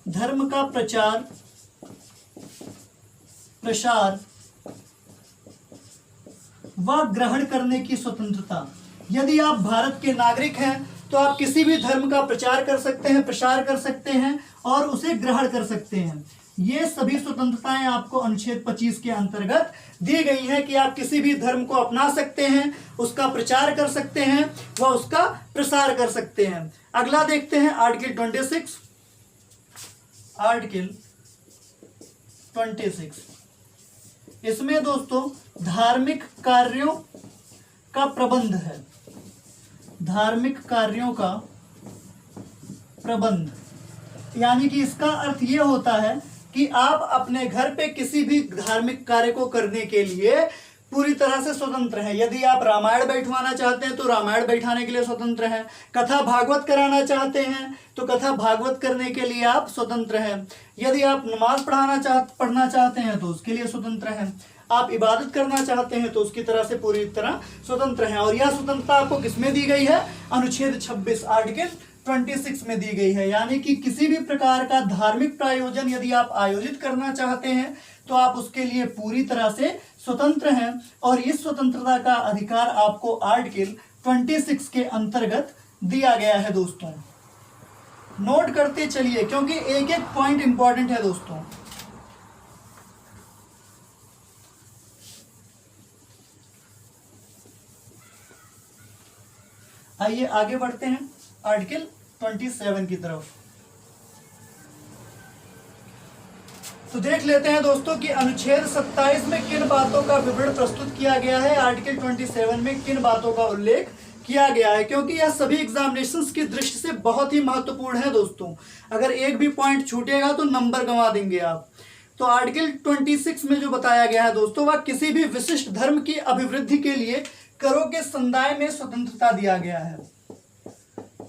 धर्म का प्रचार प्रसार व ग्रहण करने की स्वतंत्रता। यदि आप भारत के नागरिक हैं तो आप किसी भी धर्म का प्रचार कर सकते हैं, प्रसार कर सकते हैं और उसे ग्रहण कर सकते हैं। ये सभी स्वतंत्रताएं आपको अनुच्छेद 25 के अंतर्गत दी गई हैं कि आप किसी भी धर्म को अपना सकते हैं, उसका प्रचार कर सकते हैं व उसका प्रसार कर सकते हैं। अगला देखते हैं आर्टिकल 26। आर्टिकल 26 इसमें दोस्तों धार्मिक कार्यों का प्रबंध है। धार्मिक कार्यों का प्रबंध, यानी कि इसका अर्थ ये होता है कि आप अपने घर पे किसी भी धार्मिक कार्य को करने के लिए पूरी तरह से स्वतंत्र हैं। यदि आप रामायण बैठवाना चाहते हैं तो रामायण बैठाने के लिए स्वतंत्र हैं। कथा भागवत कराना चाहते हैं तो कथा भागवत करने के लिए आप स्वतंत्र हैं। यदि आप नमाज पढ़ना चाहते हैं तो उसके लिए स्वतंत्र हैं। आप इबादत करना चाहते हैं तो उसकी तरह से पूरी तरह स्वतंत्र हैं। और यह स्वतंत्रता आपको किसमें दी गई है? अनुच्छेद 26 आर्टिकल 26 में दी गई है। यानी कि किसी भी प्रकार का धार्मिक प्रायोजन यदि आप आयोजित करना चाहते हैं तो आप उसके लिए पूरी तरह से स्वतंत्र हैं। और इस स्वतंत्रता का अधिकार आपको आर्टिकल 26 के अंतर्गत दिया गया है। दोस्तों नोट करते चलिए, क्योंकि एक एक पॉइंट इंपॉर्टेंट है दोस्तों। आइए आगे बढ़ते हैं आर्टिकल 27 की तरफ। तो देख लेते हैं दोस्तों कि अनुच्छेद 27 में किन बातों का विवरण प्रस्तुत किया गया है, आर्टिकल 27 में किन बातों का उल्लेख किया गया है, क्योंकि यह सभी एग्जामिनेशंस की दृष्टि से बहुत ही महत्वपूर्ण है दोस्तों। अगर एक भी पॉइंट छूटेगा तो नंबर गंवा देंगे आप। तो आर्टिकल 26 में जो बताया गया है दोस्तों, वह किसी भी विशिष्ट धर्म की अभिवृद्धि के लिए करों के संदाय में स्वतंत्रता दिया गया है।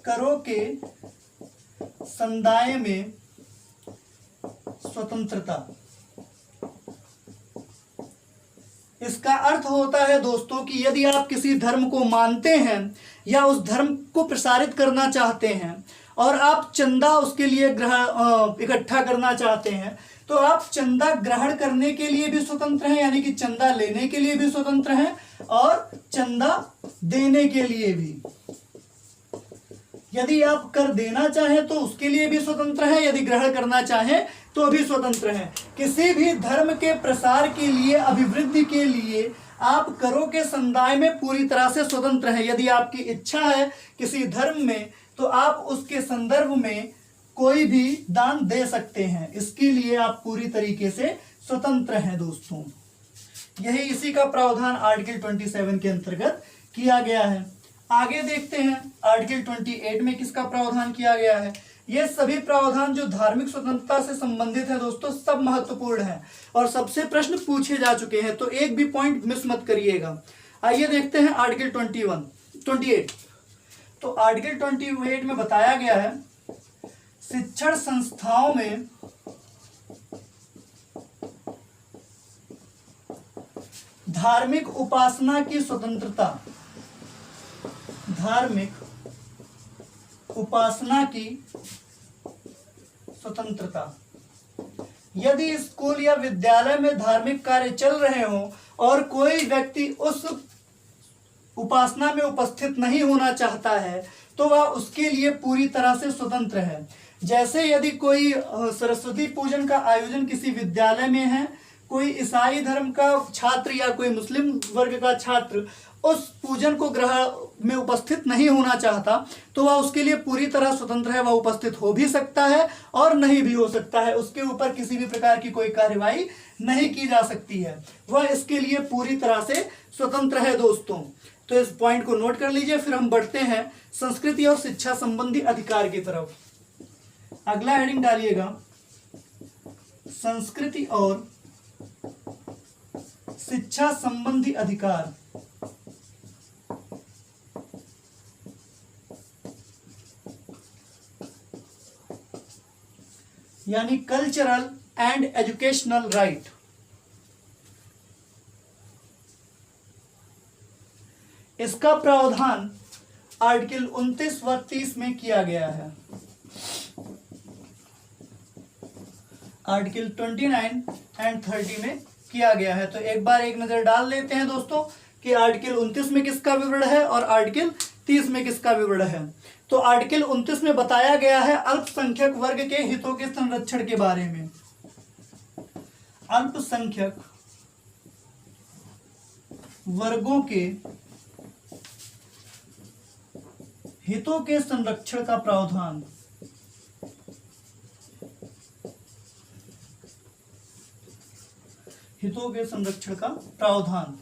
करों के संदाय में स्वतंत्रता, इसका अर्थ होता है दोस्तों कि यदि आप किसी धर्म को मानते हैं या उस धर्म को प्रसारित करना चाहते हैं और आप चंदा उसके लिए इकट्ठा करना चाहते हैं तो आप चंदा ग्रहण करने के लिए भी स्वतंत्र हैं, यानी कि चंदा लेने के लिए भी स्वतंत्र हैं और चंदा देने के लिए भी। यदि आप कर देना चाहें तो उसके लिए भी स्वतंत्र हैं, यदि ग्रहण करना चाहें तो भी स्वतंत्र हैं। किसी भी धर्म के प्रसार के लिए, अभिवृद्धि के लिए आप करों के संदाय में पूरी तरह से स्वतंत्र हैं। यदि आपकी इच्छा है किसी धर्म में तो आप उसके संदर्भ में कोई भी दान दे सकते हैं। इसके लिए आप पूरी तरीके से स्वतंत्र हैं दोस्तों। यही इसी का प्रावधान आर्टिकल 27 के अंतर्गत किया गया है। आगे देखते हैं आर्टिकल 28 में किसका प्रावधान किया गया है। ये सभी प्रावधान जो धार्मिक स्वतंत्रता से संबंधित है दोस्तों, सब महत्वपूर्ण है और सबसे प्रश्न पूछे जा चुके हैं, तो एक भी पॉइंट मिस मत करिएगा। आइए देखते हैं आर्टिकल 28। तो आर्टिकल 28 में बताया गया है शिक्षण संस्थाओं में धार्मिक उपासना की स्वतंत्रता। धार्मिक उपासना की स्वतंत्रता। यदि स्कूल या विद्यालय में धार्मिक कार्य चल रहे हों और कोई व्यक्ति उस उपासना में उपस्थित नहीं होना चाहता है तो वह उसके लिए पूरी तरह से स्वतंत्र है। जैसे यदि कोई सरस्वती पूजन का आयोजन किसी विद्यालय में है, कोई ईसाई धर्म का छात्र या कोई मुस्लिम वर्ग का छात्र उस पूजन को ग्रह में उपस्थित नहीं होना चाहता तो वह उसके लिए पूरी तरह स्वतंत्र है, वह उपस्थित हो भी सकता है और नहीं भी हो सकता है, उसके ऊपर किसी भी प्रकार की कोई कार्यवाही नहीं की जा सकती है, वह इसके लिए पूरी तरह से स्वतंत्र है दोस्तों। तो इस पॉइंट को नोट कर लीजिए। फिर हम बढ़ते हैं संस्कृति और शिक्षा संबंधी अधिकार की तरफ। अगला हेडिंग डालिएगा संस्कृति और शिक्षा संबंधी अधिकार। यानी कल्चरल एंड एजुकेशनल राइट। इसका प्रावधान आर्टिकल 29 व 30 में किया गया है। आर्टिकल 29 एंड 30 में किया गया है। तो एक बार एक नजर डाल लेते हैं दोस्तों कि आर्टिकल 29 में किसका विवरण है और आर्टिकल 30 में किसका विवरण है। तो आर्टिकल 29 में बताया गया है अल्पसंख्यक वर्ग के हितों के संरक्षण के बारे में। अल्पसंख्यक वर्गों के हितों के संरक्षण का प्रावधान। हितों के संरक्षण का प्रावधान।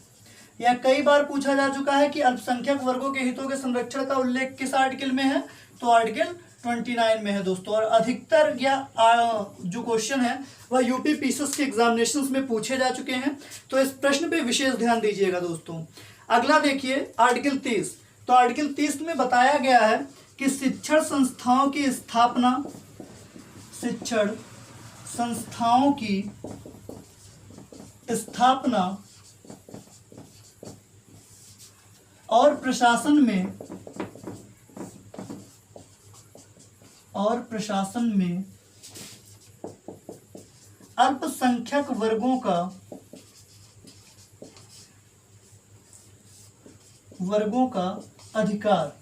यह कई बार पूछा जा चुका है कि अल्पसंख्यक वर्गों के हितों के संरक्षण का उल्लेख किस आर्टिकल में है, तो आर्टिकल 29 में है दोस्तों। और अधिकतर या जो क्वेश्चन है वह यूपी पीसीएस के एग्जामिनेशंस में पूछे जा चुके हैं, तो इस प्रश्न पे विशेष ध्यान दीजिएगा दोस्तों। अगला देखिए आर्टिकल 30। तो आर्टिकल 30 में बताया गया है कि शिक्षण संस्थाओं की स्थापना, शिक्षण संस्थाओं की स्थापना और प्रशासन में अल्पसंख्यक वर्गों का अधिकार।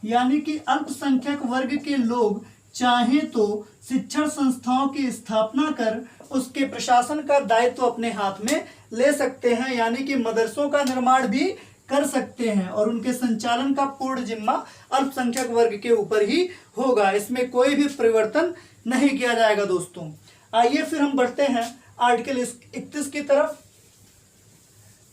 यानी कि अल्पसंख्यक वर्ग के लोग चाहे तो शिक्षण संस्थाओं की स्थापना कर उसके प्रशासन का दायित्व अपने हाथ में ले सकते हैं, यानी कि मदरसों का निर्माण भी कर सकते हैं और उनके संचालन का पूर्ण जिम्मा अल्पसंख्यक वर्ग के ऊपर ही होगा, इसमें कोई भी परिवर्तन नहीं किया जाएगा दोस्तों। आइए फिर हम बढ़ते हैं आर्टिकल 31 की तरफ।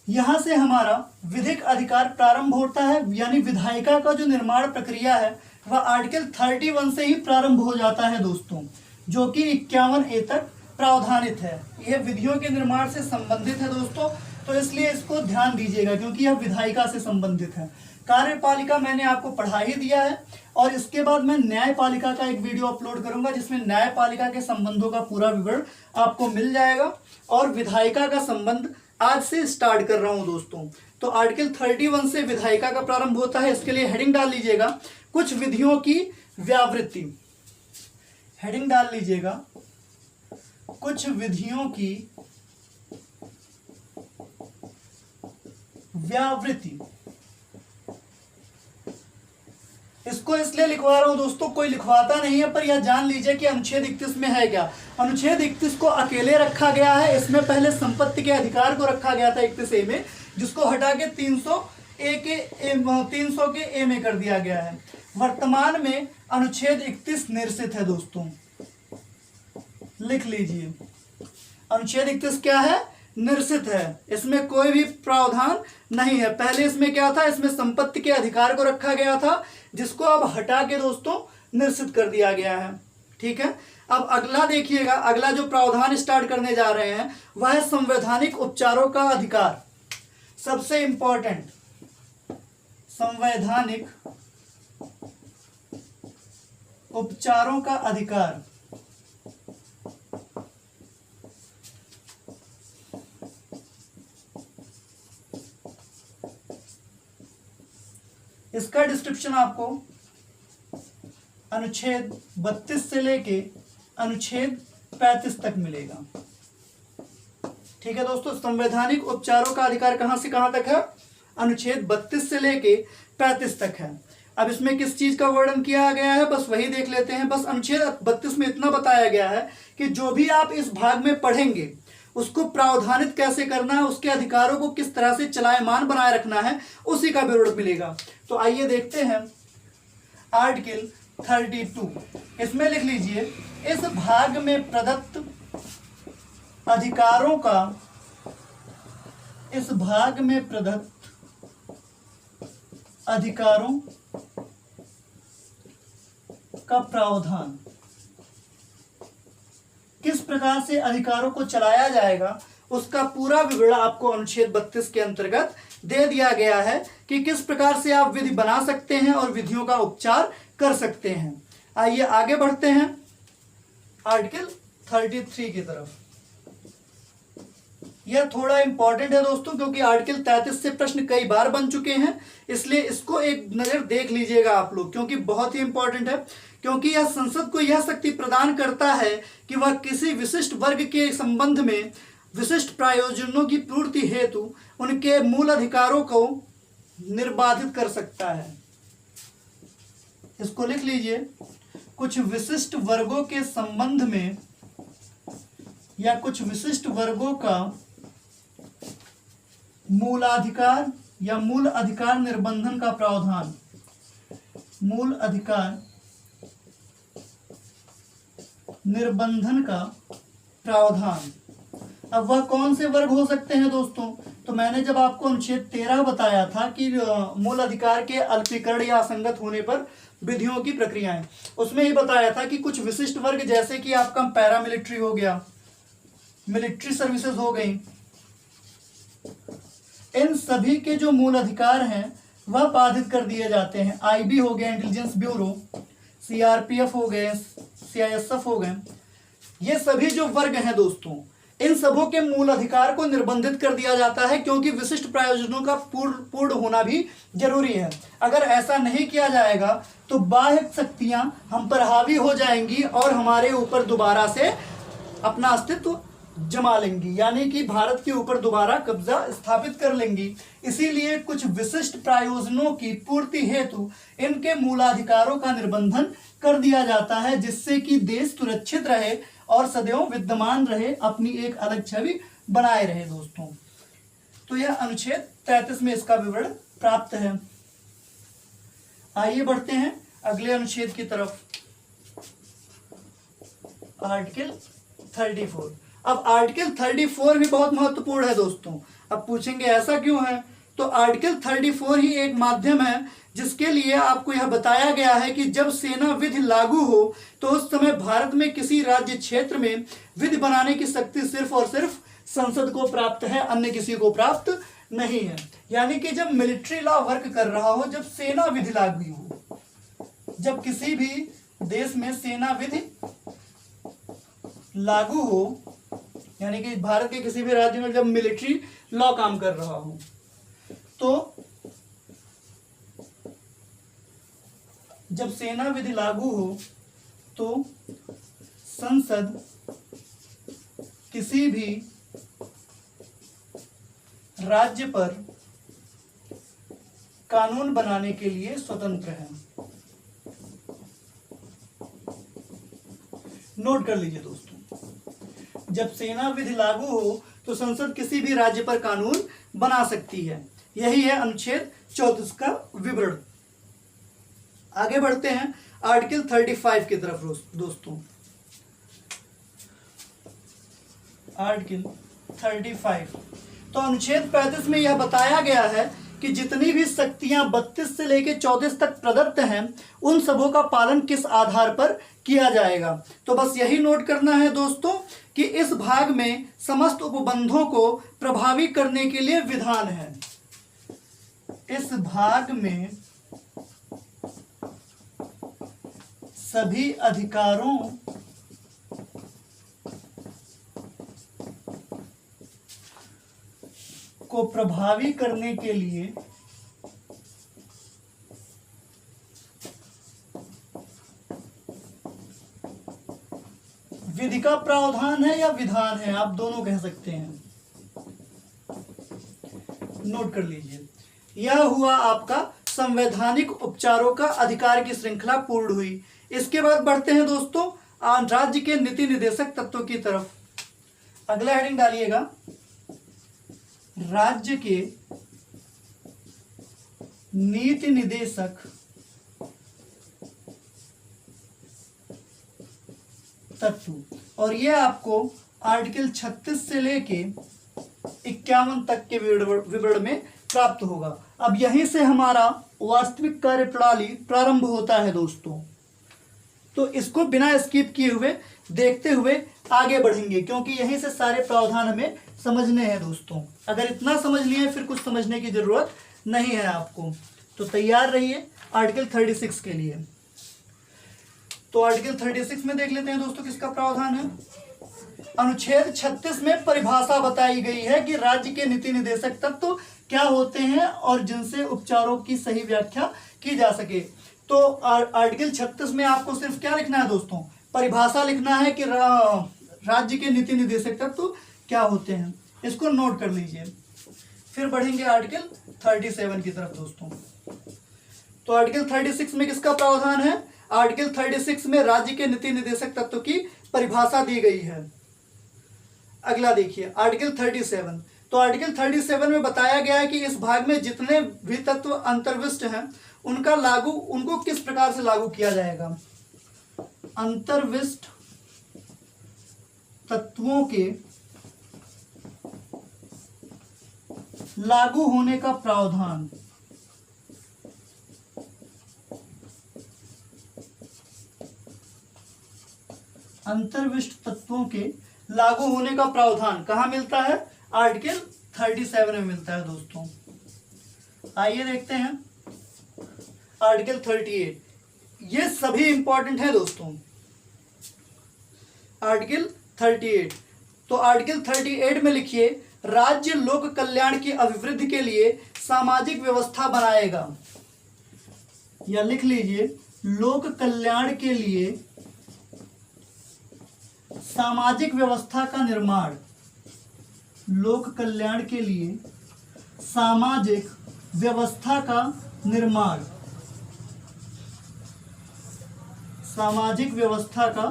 यहां से हमारा विधिक अधिकार प्रारंभ होता है, यानी विधायिका का जो निर्माण प्रक्रिया है वह आर्टिकल 31 से ही प्रारंभ हो जाता है दोस्तों, जो कि 51A तक प्रावधानित है। यह विधियों के निर्माण से संबंधित है दोस्तों, तो इसलिए इसको ध्यान दीजिएगा क्योंकि यह विधायिका से संबंधित है। कार्यपालिका मैंने आपको पढ़ा ही दिया है और इसके बाद मैं न्यायपालिका का एक वीडियो अपलोड करूंगा जिसमें न्यायपालिका के संबंधों का पूरा विवरण आपको मिल जाएगा। और विधायिका का संबंध आज से स्टार्ट कर रहा हूं दोस्तों। तो आर्टिकल 31 से विधायिका का प्रारंभ होता है। इसके लिए हेडिंग डाल लीजिएगा कुछ विधियों की व्यावृत्ति। हेडिंग डाल लीजिएगा कुछ विधियों की व्यावृत्ति। इसको इसलिए लिखवा रहा हूं दोस्तों, कोई लिखवाता नहीं है, पर यह जान लीजिए कि अनुच्छेद 31 में है क्या। अनुच्छेद 31 को अकेले रखा गया है। इसमें पहले संपत्ति के अधिकार को रखा गया था 31A में, जिसको हटा के 300 के ए में कर दिया गया है। वर्तमान में अनुच्छेद 31 निरसित है दोस्तों, लिख लीजिए। अनुच्छेद 31 क्या है? निरसित है। इसमें कोई भी प्रावधान नहीं है। पहले इसमें क्या था? इसमें संपत्ति के अधिकार को रखा गया था, जिसको अब हटा के दोस्तों निरसित कर दिया गया है। ठीक है। अब अगला देखिएगा, अगला जो प्रावधान स्टार्ट करने जा रहे हैं वह है संवैधानिक उपचारों का अधिकार। सबसे इंपॉर्टेंट, संवैधानिक उपचारों का अधिकार। इसका डिस्क्रिप्शन आपको अनुच्छेद 32 से लेके अनुच्छेद 35 तक मिलेगा। ठीक है दोस्तों, संवैधानिक उपचारों का अधिकार कहां से कहां तक है? अनुच्छेद 32 से लेके 35 तक है। अब इसमें किस चीज का वर्णन किया गया है बस वही देख लेते हैं। बस अनुच्छेद 32 में इतना बताया गया है कि जो भी आप इस भाग में पढ़ेंगे उसको प्रावधानित कैसे करना है, उसके अधिकारों को किस तरह से चलायमान बनाए रखना है, उसी का विवरण मिलेगा। तो आइए देखते हैं आर्टिकल 32। इसमें लिख लीजिए, इस भाग में प्रदत्त अधिकारों का, इस भाग में प्रदत्त अधिकारों का प्रावधान, किस प्रकार से अधिकारों को चलाया जाएगा, उसका पूरा विवरण आपको अनुच्छेद 32 के अंतर्गत दे दिया गया है कि किस प्रकार से आप विधि बना सकते हैं और विधियों का उपचार कर सकते हैं। आइए आगे बढ़ते हैं आर्टिकल 33 की तरफ। यह थोड़ा इंपॉर्टेंट है दोस्तों, क्योंकि आर्टिकल 33 से प्रश्न कई बार बन चुके हैं, इसलिए इसको एक नज़र देख लीजिएगा आप लोग, क्योंकि बहुत ही इंपॉर्टेंट है। क्योंकि यह संसद को यह शक्ति प्रदान करता है कि वह किसी विशिष्ट वर्ग के संबंध में विशिष्ट प्रयोजनों की पूर्ति हेतु उनके मूल अधिकारों को निर्बाधित कर सकता है। इसको लिख लीजिए, कुछ विशिष्ट वर्गों के संबंध में या कुछ विशिष्ट वर्गों का मूलाधिकार या मूल अधिकार निर्बंधन का प्रावधान, मूल अधिकार निर्बंधन का प्रावधान। अब वह कौन से वर्ग हो सकते हैं दोस्तों? तो मैंने जब आपको अनुच्छेद 13 बताया था कि मूल अधिकार के अल्पीकरण या असंगत होने पर विधियों की प्रक्रियाएं, उसमें ही बताया था कि कुछ विशिष्ट वर्ग जैसे कि आपका पैरामिलिट्री हो गया, मिलिट्री सर्विसेज हो गई, इन सभी के जो मूल अधिकार हैं वह बाधित कर दिए जाते हैं। आईबी हो गया, इंटेलिजेंस ब्यूरो, सीआरपीएफ हो गए, सीआईएसएफ हो गए, ये सभी जो वर्ग हैं दोस्तों, इन सबों के मूल अधिकार को निर्बंधित कर दिया जाता है, क्योंकि विशिष्ट प्रयोजनों का पूर्ण होना भी जरूरी है। अगर ऐसा नहीं किया जाएगा तो बाह्य शक्तियां हम पर हावी हो जाएंगी और हमारे ऊपर दोबारा से अपना अस्तित्व जमा लेंगी, यानी कि भारत के ऊपर दोबारा कब्जा स्थापित कर लेंगी। इसीलिए कुछ विशिष्ट प्रयोजनों की पूर्ति हेतु इनके मूलाधिकारों का निर्बंधन कर दिया जाता है, जिससे कि देश सुरक्षित रहे और सदैव विद्यमान रहे, अपनी एक अलग छवि बनाए रहे दोस्तों। तो यह अनुच्छेद 33 में इसका विवरण प्राप्त है। आइए बढ़ते हैं अगले अनुच्छेद की तरफ, आर्टिकल 34। अब आर्टिकल 34 भी बहुत महत्वपूर्ण है दोस्तों। अब पूछेंगे ऐसा क्यों है? तो आर्टिकल 34 ही एक माध्यम है जिसके लिए आपको यह बताया गया है कि जब सेना विधि लागू हो तो उस समय भारत में किसी राज्य क्षेत्र में विधि बनाने की शक्ति सिर्फ और सिर्फ संसद को प्राप्त है, अन्य किसी को प्राप्त नहीं है। यानी कि जब मिलिट्री लॉ वर्क कर रहा हो, जब सेना विधि लागू हो, जब किसी भी देश में सेना विधि लागू हो, यानी कि भारत के किसी भी राज्य में जब मिलिट्री लॉ काम कर रहा हो, तो जब सेना विधि लागू हो तो संसद किसी भी राज्य पर कानून बनाने के लिए स्वतंत्र है। नोट कर लीजिए दोस्तों, जब सेना विधि लागू हो तो संसद किसी भी राज्य पर कानून बना सकती है। यही है अनुच्छेद 34 का विवरण। आगे बढ़ते हैं आर्टिकल 35 की तरफ दोस्तों। आर्टिकल 35, तो अनुच्छेद 35 में यह बताया गया है कि जितनी भी शक्तियां 32 से लेकर 34 तक प्रदत्त हैं, उन सबों का पालन किस आधार पर किया जाएगा। तो बस यही नोट करना है दोस्तों कि इस भाग में समस्त उपबंधों को प्रभावी करने के लिए विधान है। इस भाग में सभी अधिकारों को प्रभावी करने के लिए विधि का प्रावधान है या विधान है, आप दोनों कह सकते हैं। नोट कर लीजिए, यह हुआ आपका संवैधानिक उपचारों का अधिकार की श्रृंखला पूर्ण हुई। इसके बाद बढ़ते हैं दोस्तों राज्य के नीति निर्देशक तत्वों की तरफ। अगला हेडिंग डालिएगा, राज्य के नीति निदेशक तत्व, और ये आपको आर्टिकल 36 से लेके 51 तक के विवरण में प्राप्त होगा। अब यहीं से हमारा वास्तविक कार्य प्रणाली प्रारंभ होता है दोस्तों। तो इसको बिना स्किप किए हुए देखते हुए आगे बढ़ेंगे, क्योंकि यहीं से सारे प्रावधान हमें समझने हैं दोस्तों। अगर इतना समझ लिए फिर कुछ समझने की जरूरत नहीं है आपको। तो तैयार रहिए आर्टिकल 36 के लिए। तो आर्टिकल 36 में देख लेते हैं दोस्तों किसका प्रावधान है। अनुच्छेद 36 में परिभाषा बताई गई है कि राज्य के नीति निदेशक तत्व क्या होते हैं और जिनसे उपचारों की सही व्याख्या की जा सके। तो आर्टिकल 36 में आपको सिर्फ क्या लिखना है दोस्तों, परिभाषा लिखना है कि राज्य के नीति निदेशक तत्व क्या होते हैं। इसको नोट कर लीजिए। फिर बढ़ेंगे आर्टिकल 37 की तरफ दोस्तों। तो आर्टिकल 36 में किसका प्रावधान है। आर्टिकल 36 में राज्य के नीति निदेशक तत्व की परिभाषा दी गई है। अगला देखिए आर्टिकल 37। तो आर्टिकल 37 में बताया गया है कि इस भाग में जितने भी तत्व अंतर्विष्ट हैं उनको किस प्रकार से लागू किया जाएगा। अंतर्विष्ट तत्वों के लागू होने का प्रावधान अंतर्विष्ट तत्वों के लागू होने का प्रावधान कहाँ मिलता है, आर्टिकल 37 में मिलता है दोस्तों। आइए देखते हैं आर्टिकल 38। ये सभी इंपॉर्टेंट है दोस्तों। आर्टिकल 38। तो आर्टिकल 38 में लिखिए, राज्य लोक कल्याण की अभिवृद्धि के लिए सामाजिक व्यवस्था बनाएगा, या लिख लीजिए लोक कल्याण के लिए सामाजिक व्यवस्था का निर्माण। लोक कल्याण के लिए सामाजिक व्यवस्था का निर्माण। सामाजिक व्यवस्था का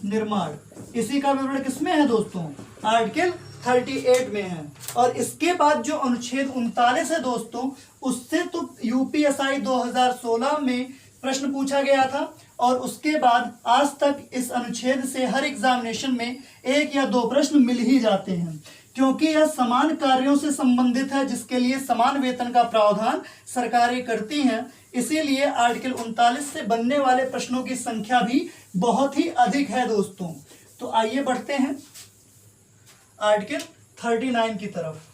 निर्माण इसी का विवरण किसमें है दोस्तों, आर्टिकल 38 में है। और इसके बाद जो अनुच्छेद 39 है दोस्तों, उससे तो यूपीएसआई 2016 में प्रश्न पूछा गया था, और उसके बाद आज तक इस अनुच्छेद से हर एग्जामिनेशन में 1 या 2 प्रश्न मिल ही जाते हैं, क्योंकि यह समान कार्यों से संबंधित है जिसके लिए समान वेतन का प्रावधान सरकारें करती हैं। इसीलिए आर्टिकल 39 से बनने वाले प्रश्नों की संख्या भी बहुत ही अधिक है दोस्तों। तो आइए बढ़ते हैं आर्टिकल 39 की तरफ।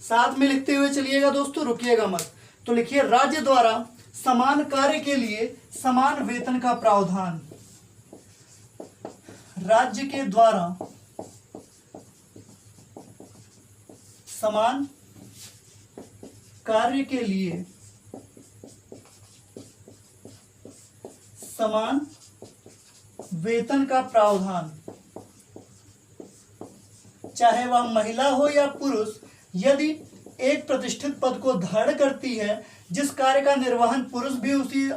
साथ में लिखते हुए चलिएगा दोस्तों, रुकिएगा मत। तो लिखिए, राज्य द्वारा समान कार्य के लिए समान वेतन का प्रावधान। राज्य के द्वारा समान कार्य के लिए समान वेतन का प्रावधान, चाहे वह महिला हो या पुरुष, यदि एक प्रतिष्ठित पद को धारण करती है जिस कार्य का निर्वहन पुरुष भी उसी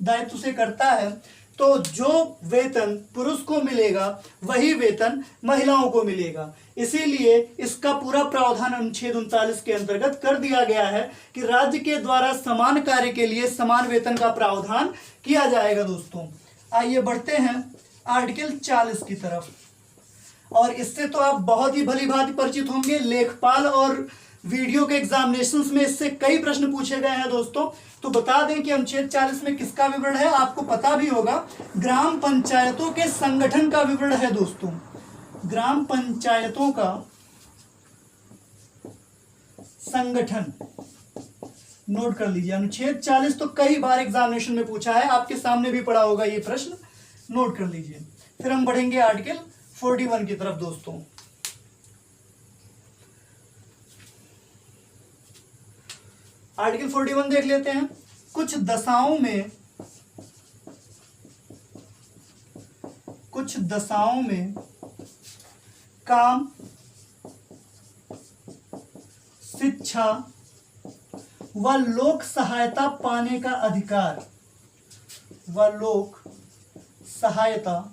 दायित्व से करता है, तो जो वेतन पुरुष को मिलेगा वही वेतन महिलाओं को मिलेगा। इसीलिए इसका पूरा प्रावधान अनुच्छेद 39 के अंतर्गत कर दिया गया है कि राज्य के द्वारा समान कार्य के लिए समान वेतन का प्रावधान किया जाएगा दोस्तों। आइए बढ़ते हैं आर्टिकल 40 की तरफ। और इससे तो आप बहुत ही भली भांति परिचित होंगे, लेखपाल और वीडियो के एग्जामिनेशंस में इससे कई प्रश्न पूछे गए हैं दोस्तों। तो बता दें कि अनुच्छेद 40 में किसका विवरण है, आपको पता भी होगा, ग्राम पंचायतों के संगठन का विवरण है दोस्तों। ग्राम पंचायतों का संगठन नोट कर लीजिए। अनुच्छेद 40 तो कई बार एग्जामिनेशन में पूछा है, आपके सामने भी पड़ा होगा ये प्रश्न, नोट कर लीजिए। फिर हम बढ़ेंगे आर्टिकल 41 की तरफ दोस्तों। आर्टिकल 41 देख लेते हैं। कुछ दशाओं में काम, शिक्षा व लोक सहायता पाने का अधिकार, व लोक सहायता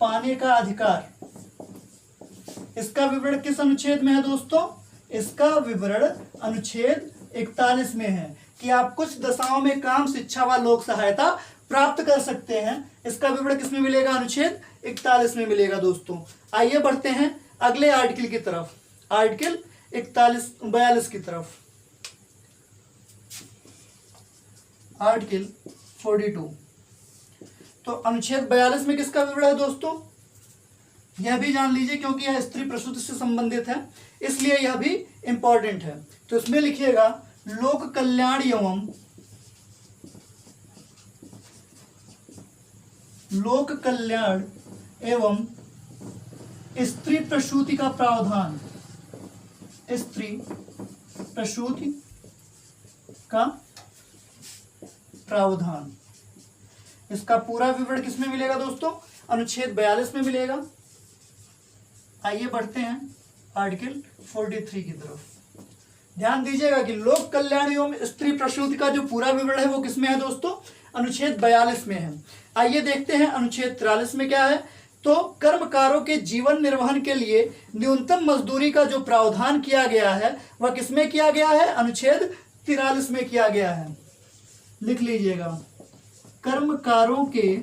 पाने का अधिकार। इसका विवरण किस अनुच्छेद में है दोस्तों? इसका विवरण अनुच्छेद 41 में है कि आप कुछ दशाओं में काम, शिक्षा व लोक सहायता प्राप्त कर सकते हैं। इसका विवरण किसमें मिलेगा? अनुच्छेद 41 में मिलेगा दोस्तों। आइए बढ़ते हैं अगले आर्टिकल की तरफ, आर्टिकल 42 की तरफ। आर्टिकल 42, तो अनुच्छेद 42 में किसका विवरण है दोस्तों? यह भी जान लीजिए क्योंकि यह स्त्री प्रसूति से संबंधित है, इसलिए यह भी इंपॉर्टेंट है। तो इसमें लिखिएगा लोक कल्याण एवं स्त्री प्रसूति का प्रावधान। स्त्री प्रसूति का प्रावधान, इसका पूरा विवरण किसमें मिलेगा दोस्तों? अनुच्छेद 42 में मिलेगा। आइए बढ़ते हैं आर्टिकल 43 की तरफ। ध्यान दीजिएगा कि लोक कल्याण एवं स्त्री प्रसूति का जो पूरा विवरण है वो किसमें है दोस्तों? अनुच्छेद 42 में है। आइए देखते हैं अनुच्छेद 43 में क्या है। तो कर्मकारों के जीवन निर्वहन के लिए न्यूनतम मजदूरी का जो प्रावधान किया गया है वह किसमें किया गया है? अनुच्छेद 43 में किया गया है। लिख लीजिएगा, कर्मकारों के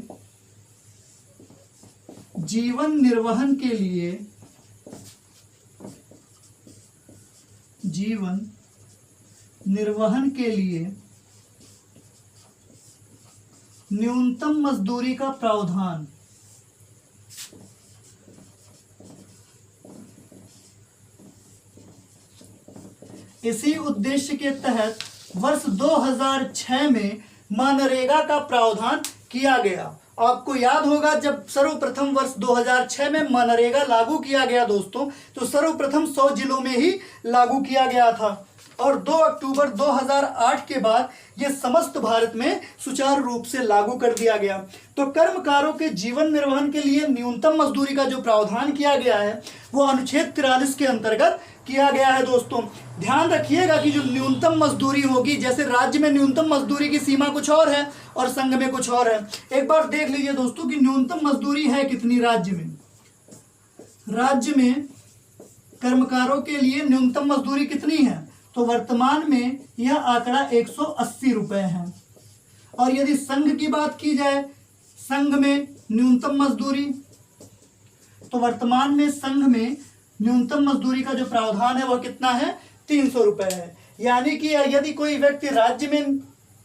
जीवन निर्वहन के लिए न्यूनतम मजदूरी का प्रावधान। इसी उद्देश्य के तहत वर्ष 2006 में मनरेगा का प्रावधान किया गया। आपको याद होगा जब सर्वप्रथम वर्ष 2006 में मनरेगा लागू किया गया दोस्तों, तो सर्वप्रथम 100 जिलों में ही लागू किया गया था और 2 अक्टूबर 2008 के बाद यह समस्त भारत में सुचारू रूप से लागू कर दिया गया। तो कर्मकारों के जीवन निर्वहन के लिए न्यूनतम मजदूरी का जो प्रावधान किया गया है वो अनुच्छेद 43 के अंतर्गत किया गया है दोस्तों। ध्यान रखिएगा कि जो न्यूनतम मजदूरी होगी, जैसे राज्य में न्यूनतम मजदूरी की सीमा कुछ और है और संघ में कुछ और है। एक बार देख लीजिए दोस्तों कि न्यूनतम मजदूरी है कितनी राज्य में। राज्य में कर्मकारों के लिए न्यूनतम मजदूरी कितनी है? तो वर्तमान में यह आंकड़ा 180 रुपए है। और यदि संघ की बात की जाए, संघ में न्यूनतम मजदूरी, तो वर्तमान में संघ में न्यूनतम मजदूरी का जो प्रावधान है वह कितना है? 300 रुपए है। यानी कि यदि कोई व्यक्ति राज्य में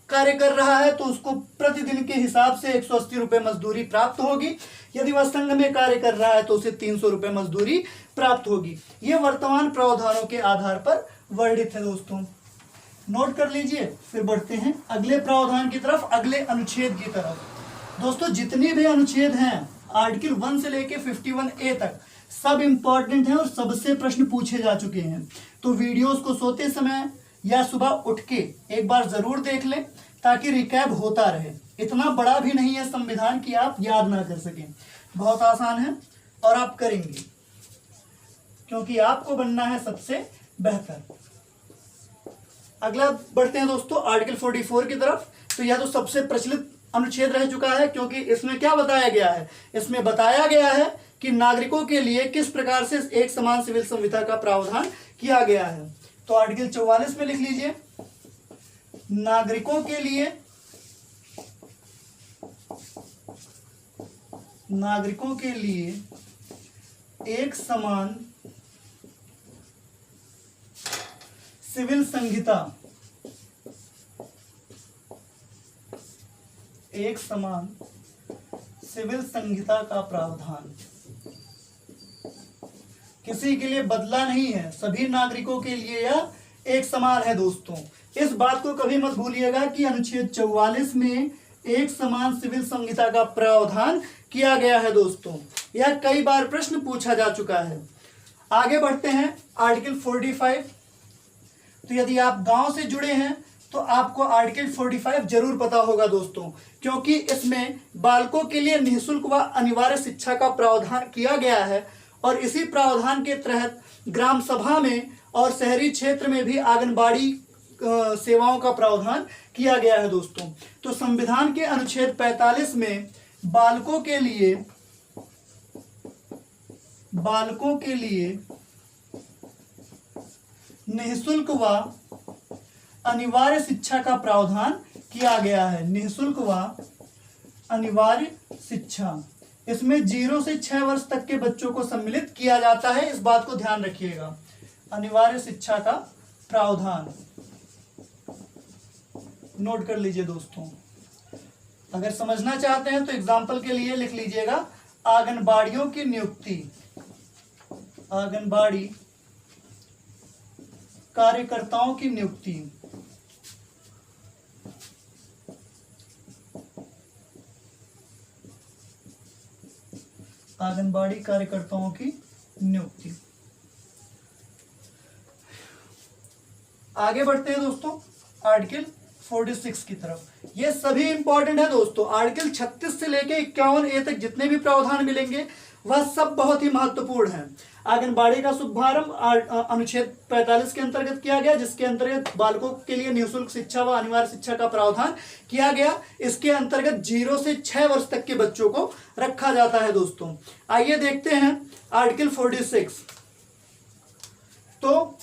कार्य कर रहा है तो उसको प्रतिदिन के हिसाब से 180 रुपए मजदूरी प्राप्त होगी। यदि वह संघ में कार्य कर रहा है तो उसे 300 रुपए मजदूरी प्राप्त होगी। यह वर्तमान प्रावधानों के आधार पर वर्णित है दोस्तों, नोट कर लीजिए। फिर बढ़ते हैं अगले प्रावधान की तरफ, अगले अनुच्छेद की तरफ। दोस्तों जितने भी अनुच्छेद हैं आर्टिकल 1 से लेके 51A तक सब इंपॉर्टेंट हैं और सबसे प्रश्न पूछे जा चुके हैं। तो वीडियोस को सोते समय या सुबह उठ के एक बार जरूर देख लें ताकि रिकैप होता रहे। इतना बड़ा भी नहीं है संविधान कि आप याद ना कर सकें, बहुत आसान है और आप करेंगे क्योंकि आपको बनना है सबसे बेहतर। अगला बढ़ते हैं दोस्तों आर्टिकल 44 की तरफ। तो यह तो सबसे प्रचलित अनुच्छेद रह चुका है क्योंकि इसमें क्या बताया गया है? इसमें बताया गया है कि नागरिकों के लिए किस प्रकार से एक समान सिविल संविधा का प्रावधान किया गया है। तो आर्टिकल 44 में लिख लीजिए, नागरिकों के लिए एक समान सिविल संहिता, एक समान सिविल संहिता का प्रावधान। किसी के लिए बदला नहीं है, सभी नागरिकों के लिए यह एक समान है दोस्तों। इस बात को कभी मत भूलिएगा कि अनुच्छेद 44 में एक समान सिविल संहिता का प्रावधान किया गया है दोस्तों। यह कई बार प्रश्न पूछा जा चुका है। आगे बढ़ते हैं आर्टिकल 45। तो यदि आप गांव से जुड़े हैं तो आपको आर्टिकल 45 जरूर पता होगा दोस्तों, क्योंकि इसमें बालकों के लिए निःशुल्क व अनिवार्य शिक्षा का प्रावधान किया गया है और इसी प्रावधान के तहत ग्राम सभा में और शहरी क्षेत्र में भी आंगनबाड़ी सेवाओं का प्रावधान किया गया है दोस्तों। तो संविधान के अनुच्छेद 45 में बालकों के लिए बालकों के लिए निःशुल्क व अनिवार्य शिक्षा का प्रावधान किया गया है। निःशुल्क व अनिवार्य शिक्षा, इसमें 0 से 6 वर्ष तक के बच्चों को सम्मिलित किया जाता है, इस बात को ध्यान रखिएगा। अनिवार्य शिक्षा का प्रावधान नोट कर लीजिए दोस्तों। अगर समझना चाहते हैं तो एग्जाम्पल के लिए लिख लीजिएगा, आंगनबाड़ियों की नियुक्ति, आंगनबाड़ी कार्यकर्ताओं की नियुक्ति, आंगनबाड़ी कार्यकर्ताओं की नियुक्ति। आगे बढ़ते हैं दोस्तों आर्टिकल 46 की तरफ। ये सभी इंपॉर्टेंट है दोस्तों। आर्टिकल 36 से लेके 51A तक जितने भी प्रावधान मिलेंगे वह सब बहुत ही महत्वपूर्ण है। आंगनबाड़ी का शुभारंभ अनुच्छेद 45 के अंतर्गत किया गया, जिसके अंतर्गत बालकों के लिए निःशुल्क शिक्षा व अनिवार्य शिक्षा का प्रावधान किया गया। इसके अंतर्गत 0 से 6 वर्ष तक के बच्चों को रखा जाता है दोस्तों। आइए देखते हैं आर्टिकल 46। तो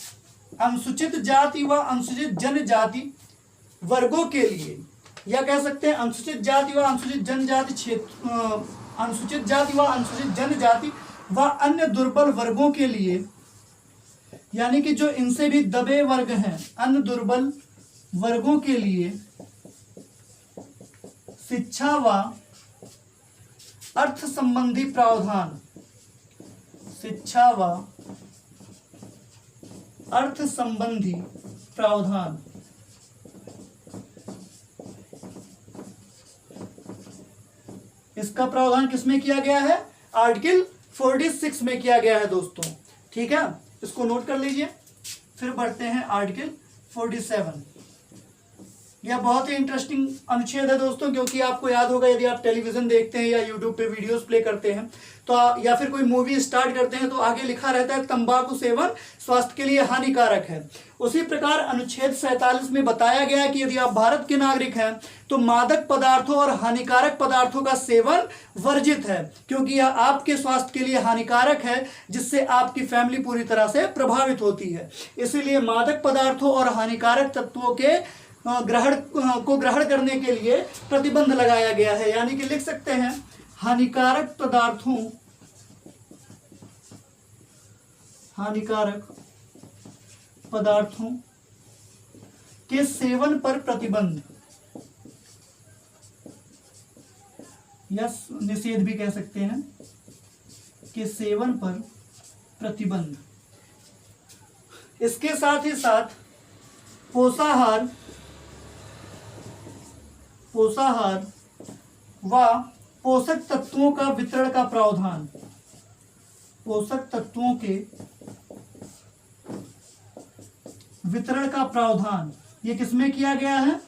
अनुसूचित जाति व अनुसूचित जनजाति वर्गों के लिए, या कह सकते हैं अनुसूचित जाति व अनुसूचित जनजाति क्षेत्र, अनुसूचित जाति व अनुसूचित जनजाति व अन्य दुर्बल वर्गों के लिए, यानी कि जो इनसे भी दबे वर्ग हैं, अन्य दुर्बल वर्गों के लिए शिक्षा व अर्थ संबंधी प्रावधान, शिक्षा व अर्थ संबंधी प्रावधान, इसका प्रावधान किसमें किया गया है? आर्टिकल 46 में किया गया है दोस्तों। ठीक है, इसको नोट कर लीजिए। फिर बढ़ते हैं आर्टिकल 47। यह बहुत ही इंटरेस्टिंग अनुच्छेद है दोस्तों, क्योंकि आपको याद होगा यदि आप टेलीविजन देखते हैं या यूट्यूब पे वीडियोस प्ले करते हैं तो या फिर कोई मूवी स्टार्ट करते हैं तो आगे लिखा रहता है तंबाकू सेवन स्वास्थ्य के लिए हानिकारक है। उसी प्रकार अनुच्छेद 47 में बताया गया है कि यदि आप भारत के नागरिक हैं तो मादक पदार्थों और हानिकारक पदार्थों का सेवन वर्जित है, क्योंकि यह आपके स्वास्थ्य के लिए हानिकारक है, जिससे आपकी फैमिली पूरी तरह से प्रभावित होती है। इसीलिए मादक पदार्थों और हानिकारक तत्वों के ग्रहण करने के लिए प्रतिबंध लगाया गया है। यानी कि लिख सकते हैं हानिकारक पदार्थों के सेवन पर प्रतिबंध, या निषेध भी कह सकते हैं, के सेवन पर प्रतिबंध। इसके साथ ही साथ पोषाहार व पोषक तत्वों का वितरण का प्रावधान, पोषक तत्वों के वितरण का प्रावधान, ये किसमें किया गया है?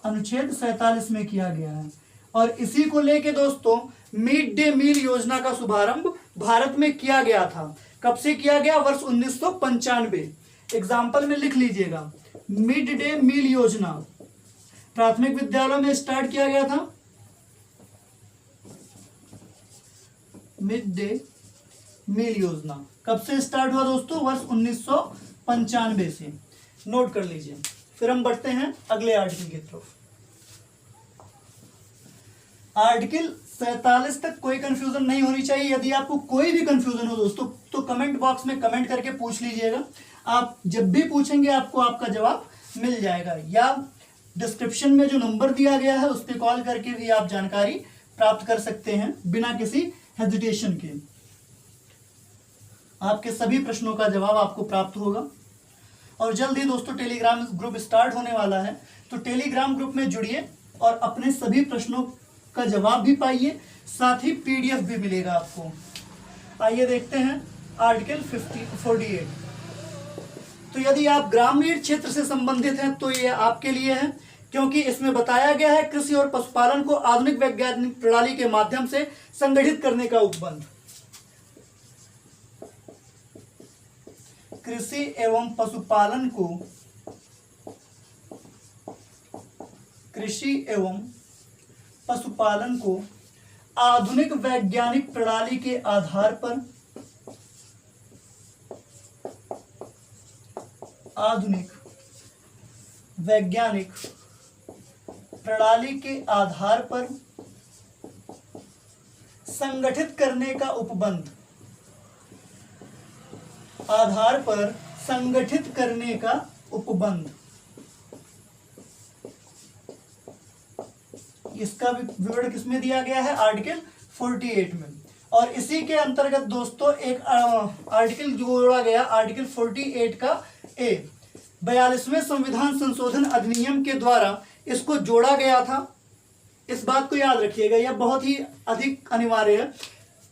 अनुच्छेद 47 में किया गया है। और इसी को लेके दोस्तों मिड डे मील योजना का शुभारंभ भारत में किया गया था। कब से किया गया? वर्ष 1995। एग्जाम्पल में लिख लीजिएगा, मिड डे मील योजना प्राथमिक विद्यालयों में स्टार्ट किया गया था। मिड डे मील योजना कब से स्टार्ट हुआ दोस्तों? वर्ष 1995 से। नोट कर लीजिए। फिर हम बढ़ते हैं अगले आर्टिकल की तरफ। आर्टिकल 47 तक कोई कंफ्यूजन नहीं होनी चाहिए। यदि आपको कोई भी कंफ्यूजन हो दोस्तों तो कमेंट बॉक्स में कमेंट करके पूछ लीजिएगा। आप जब भी पूछेंगे आपको आपका जवाब मिल जाएगा, या डिस्क्रिप्शन में जो नंबर दिया गया है उस पर कॉल करके भी आप जानकारी प्राप्त कर सकते हैं बिना किसी हेजिटेशन के। आपके सभी प्रश्नों का जवाब आपको प्राप्त होगा। और जल्द ही दोस्तों टेलीग्राम ग्रुप स्टार्ट होने वाला है, तो टेलीग्राम ग्रुप में जुड़िए और अपने सभी प्रश्नों का जवाब भी पाइए, साथ ही पीडीएफ भी मिलेगा आपको। आइए देखते हैं आर्टिकल 48। तो यदि आप ग्रामीण क्षेत्र से संबंधित हैं तो ये आपके लिए है, क्योंकि इसमें बताया गया है कृषि और पशुपालन को आधुनिक वैज्ञानिक प्रणाली के माध्यम से संगठित करने का उपबंध। कृषि एवं पशुपालन को आधुनिक वैज्ञानिक प्रणाली के आधार पर, आधुनिक वैज्ञानिक प्रणाली के आधार पर संगठित करने का उपबंध, आधार पर संगठित करने का उपबंध, इसका विवरण किसमें दिया गया है? आर्टिकल 48 में। और इसी के अंतर्गत दोस्तों एक आर्टिकल जोड़ा गया, आर्टिकल 48 का ए, 42वें संविधान संशोधन अधिनियम के द्वारा इसको जोड़ा गया था। इस बात को याद रखिएगा, यह बहुत ही अधिक अनिवार्य है।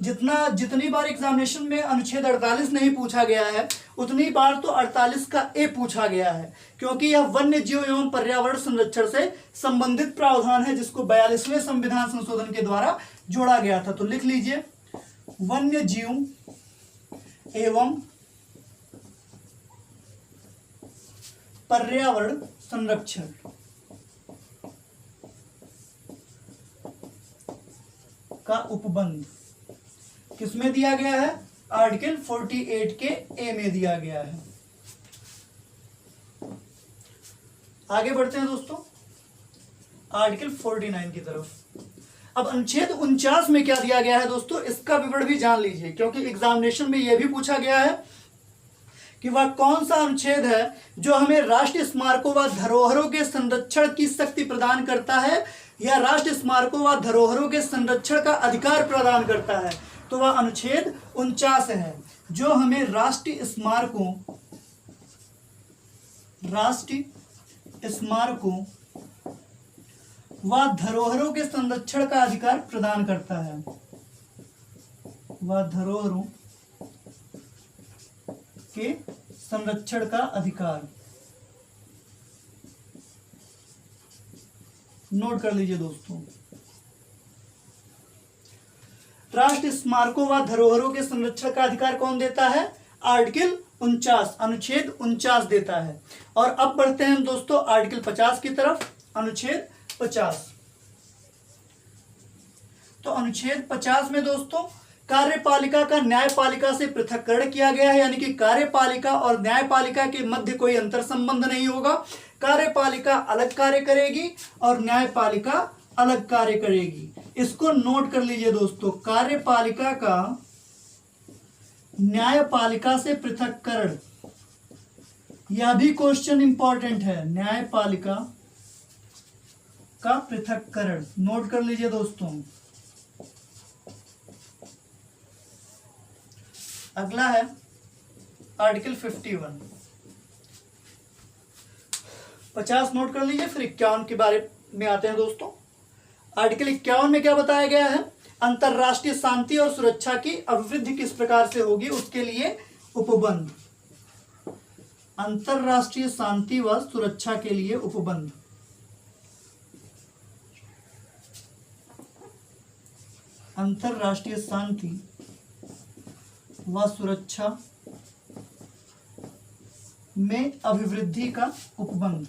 जितनी बार एग्जामिनेशन में अनुच्छेद 48 नहीं पूछा गया है, उतनी बार तो 48 का ए पूछा गया है, क्योंकि यह वन्य जीव एवं पर्यावरण संरक्षण से संबंधित प्रावधान है, जिसको 42वें संविधान संशोधन के द्वारा जोड़ा गया था। तो लिख लीजिए, वन्य जीव एवं पर्यावरण संरक्षण का उपबंध किसमें दिया गया है? आर्टिकल 48 के ए में दिया गया है। आगे बढ़ते हैं दोस्तों आर्टिकल 49 की तरफ। अब अनुच्छेद 49 में क्या दिया गया है दोस्तों, इसका विवरण भी जान लीजिए, क्योंकि एग्जामिनेशन में यह भी पूछा गया है कि वह कौन सा अनुच्छेद है जो हमें राष्ट्रीय स्मारकों व धरोहरों के संरक्षण की शक्ति प्रदान करता है, या राष्ट्रीय स्मारकों व धरोहरों के संरक्षण का अधिकार प्रदान करता है। तो वह अनुच्छेद 49 है, जो हमें राष्ट्रीय स्मारकों व धरोहरों के संरक्षण का अधिकार प्रदान करता है, व धरोहरों के संरक्षण का अधिकार। नोट कर लीजिए दोस्तों, राष्ट्रीय स्मारकों व धरोहरों के संरक्षण का अधिकार कौन देता है? आर्टिकल 49, अनुच्छेद 49 देता है। और अब बढ़ते हैं दोस्तों आर्टिकल 50 की तरफ। अनुच्छेद 50, तो अनुच्छेद 50 में दोस्तों कार्यपालिका का न्यायपालिका से पृथक्करण किया गया है, यानी कि कार्यपालिका और न्यायपालिका के मध्य कोई अंतर संबंध नहीं होगा। कार्यपालिका अलग कार्य करेगी और न्यायपालिका अलग कार्य करेगी। इसको नोट कर लीजिए दोस्तों, कार्यपालिका का न्यायपालिका से पृथक्करण, यह भी क्वेश्चन इंपॉर्टेंट है। न्यायपालिका का पृथक्करण नोट कर लीजिए दोस्तों। अगला है आर्टिकल 51, 50 नोट कर लीजिए। फिर 51 के बारे में आते हैं दोस्तों। आर्टिकल 51 में क्या बताया गया है? अंतरराष्ट्रीय शांति और सुरक्षा की अभिवृद्धि किस प्रकार से होगी, उसके लिए उपबंध। अंतरराष्ट्रीय शांति व सुरक्षा के लिए उपबंध। अंतरराष्ट्रीय शांति व सुरक्षा में अभिवृद्धि का उपबंध।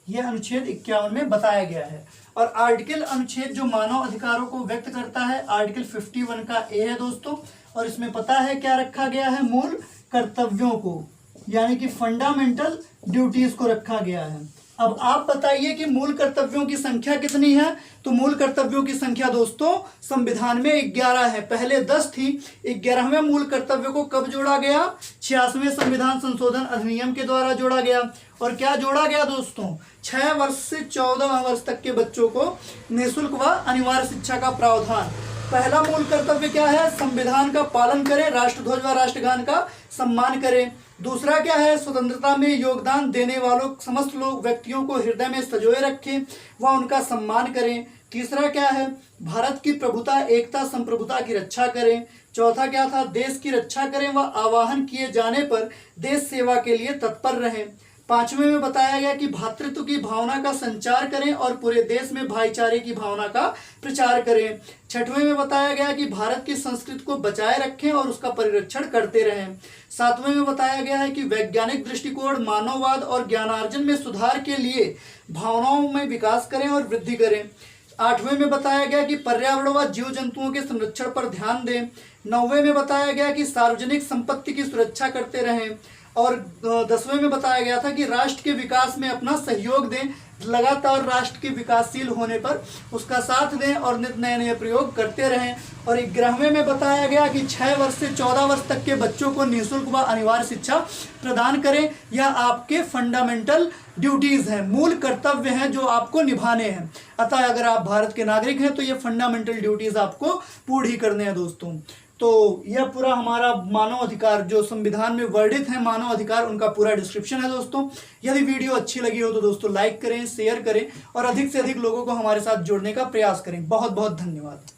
यह अनुच्छेद 51 में बताया गया है। और आर्टिकल अनुच्छेद जो मानव अधिकारों को व्यक्त करता है, आर्टिकल 51 का ए है दोस्तों। और इसमें पता है क्या रखा गया है? मूल कर्तव्यों को, यानी कि फंडामेंटल ड्यूटीज को रखा गया है। अब आप बताइए कि मूल कर्तव्यों की संख्या कितनी है? तो मूल कर्तव्यों की संख्या दोस्तों संविधान में 11 है, पहले 10 थी। 11वें मूल कर्तव्य को कब जोड़ा गया? 86वें संविधान संशोधन अधिनियम के द्वारा जोड़ा गया। और क्या जोड़ा गया दोस्तों? 6 वर्ष से 14 वर्ष तक के बच्चों को निःशुल्क व अनिवार्य शिक्षा का प्रावधान। पहला मूल कर्तव्य क्या है? संविधान का पालन करें, राष्ट्रध्वज व राष्ट्रगान का सम्मान करें। दूसरा क्या है? स्वतंत्रता में योगदान देने वालों समस्त लोग व्यक्तियों को हृदय में संजोए रखें व उनका सम्मान करें। तीसरा क्या है? भारत की प्रभुता, एकता, संप्रभुता की रक्षा करें। चौथा क्या था? देश की रक्षा करें व आह्वान किए जाने पर देश सेवा के लिए तत्पर रहें। 5वें में बताया गया कि भ्रातृत्व की भावना का संचार करें और पूरे देश में भाईचारे की भावना का प्रचार करें। 6वें में बताया गया कि भारत की संस्कृति को बचाए रखें और उसका परिरक्षण करते रहें। 7वें में बताया गया है कि वैज्ञानिक दृष्टिकोण, मानववाद और ज्ञानार्जन में सुधार के लिए भावनाओं में विकास करें और वृद्धि करें। 8वें में बताया गया कि पर्यावरण व जीव जंतुओं के संरक्षण पर ध्यान दें। 9वें में बताया गया कि सार्वजनिक संपत्ति की सुरक्षा करते रहें। और 10वें में बताया गया था कि राष्ट्र के विकास में अपना सहयोग दें, लगातार राष्ट्र के विकासशील होने पर उसका साथ दें और नित नए नए प्रयोग करते रहें। और 11वें में बताया गया कि 6 वर्ष से 14 वर्ष तक के बच्चों को निःशुल्क व अनिवार्य शिक्षा प्रदान करें। यह आपके फंडामेंटल ड्यूटीज़ हैं, मूल कर्तव्य हैं जो आपको निभाने हैं। अतः अगर आप भारत के नागरिक हैं तो ये फंडामेंटल ड्यूटीज़ आपको पूरी ही करने हैं दोस्तों। तो यह पूरा हमारा मानव अधिकार जो संविधान में वर्णित है मानव अधिकार, उनका पूरा डिस्क्रिप्शन है दोस्तों। यदि वीडियो अच्छी लगी हो तो दोस्तों लाइक करें, शेयर करें और अधिक से अधिक लोगों को हमारे साथ जोड़ने का प्रयास करें। बहुत बहुत धन्यवाद।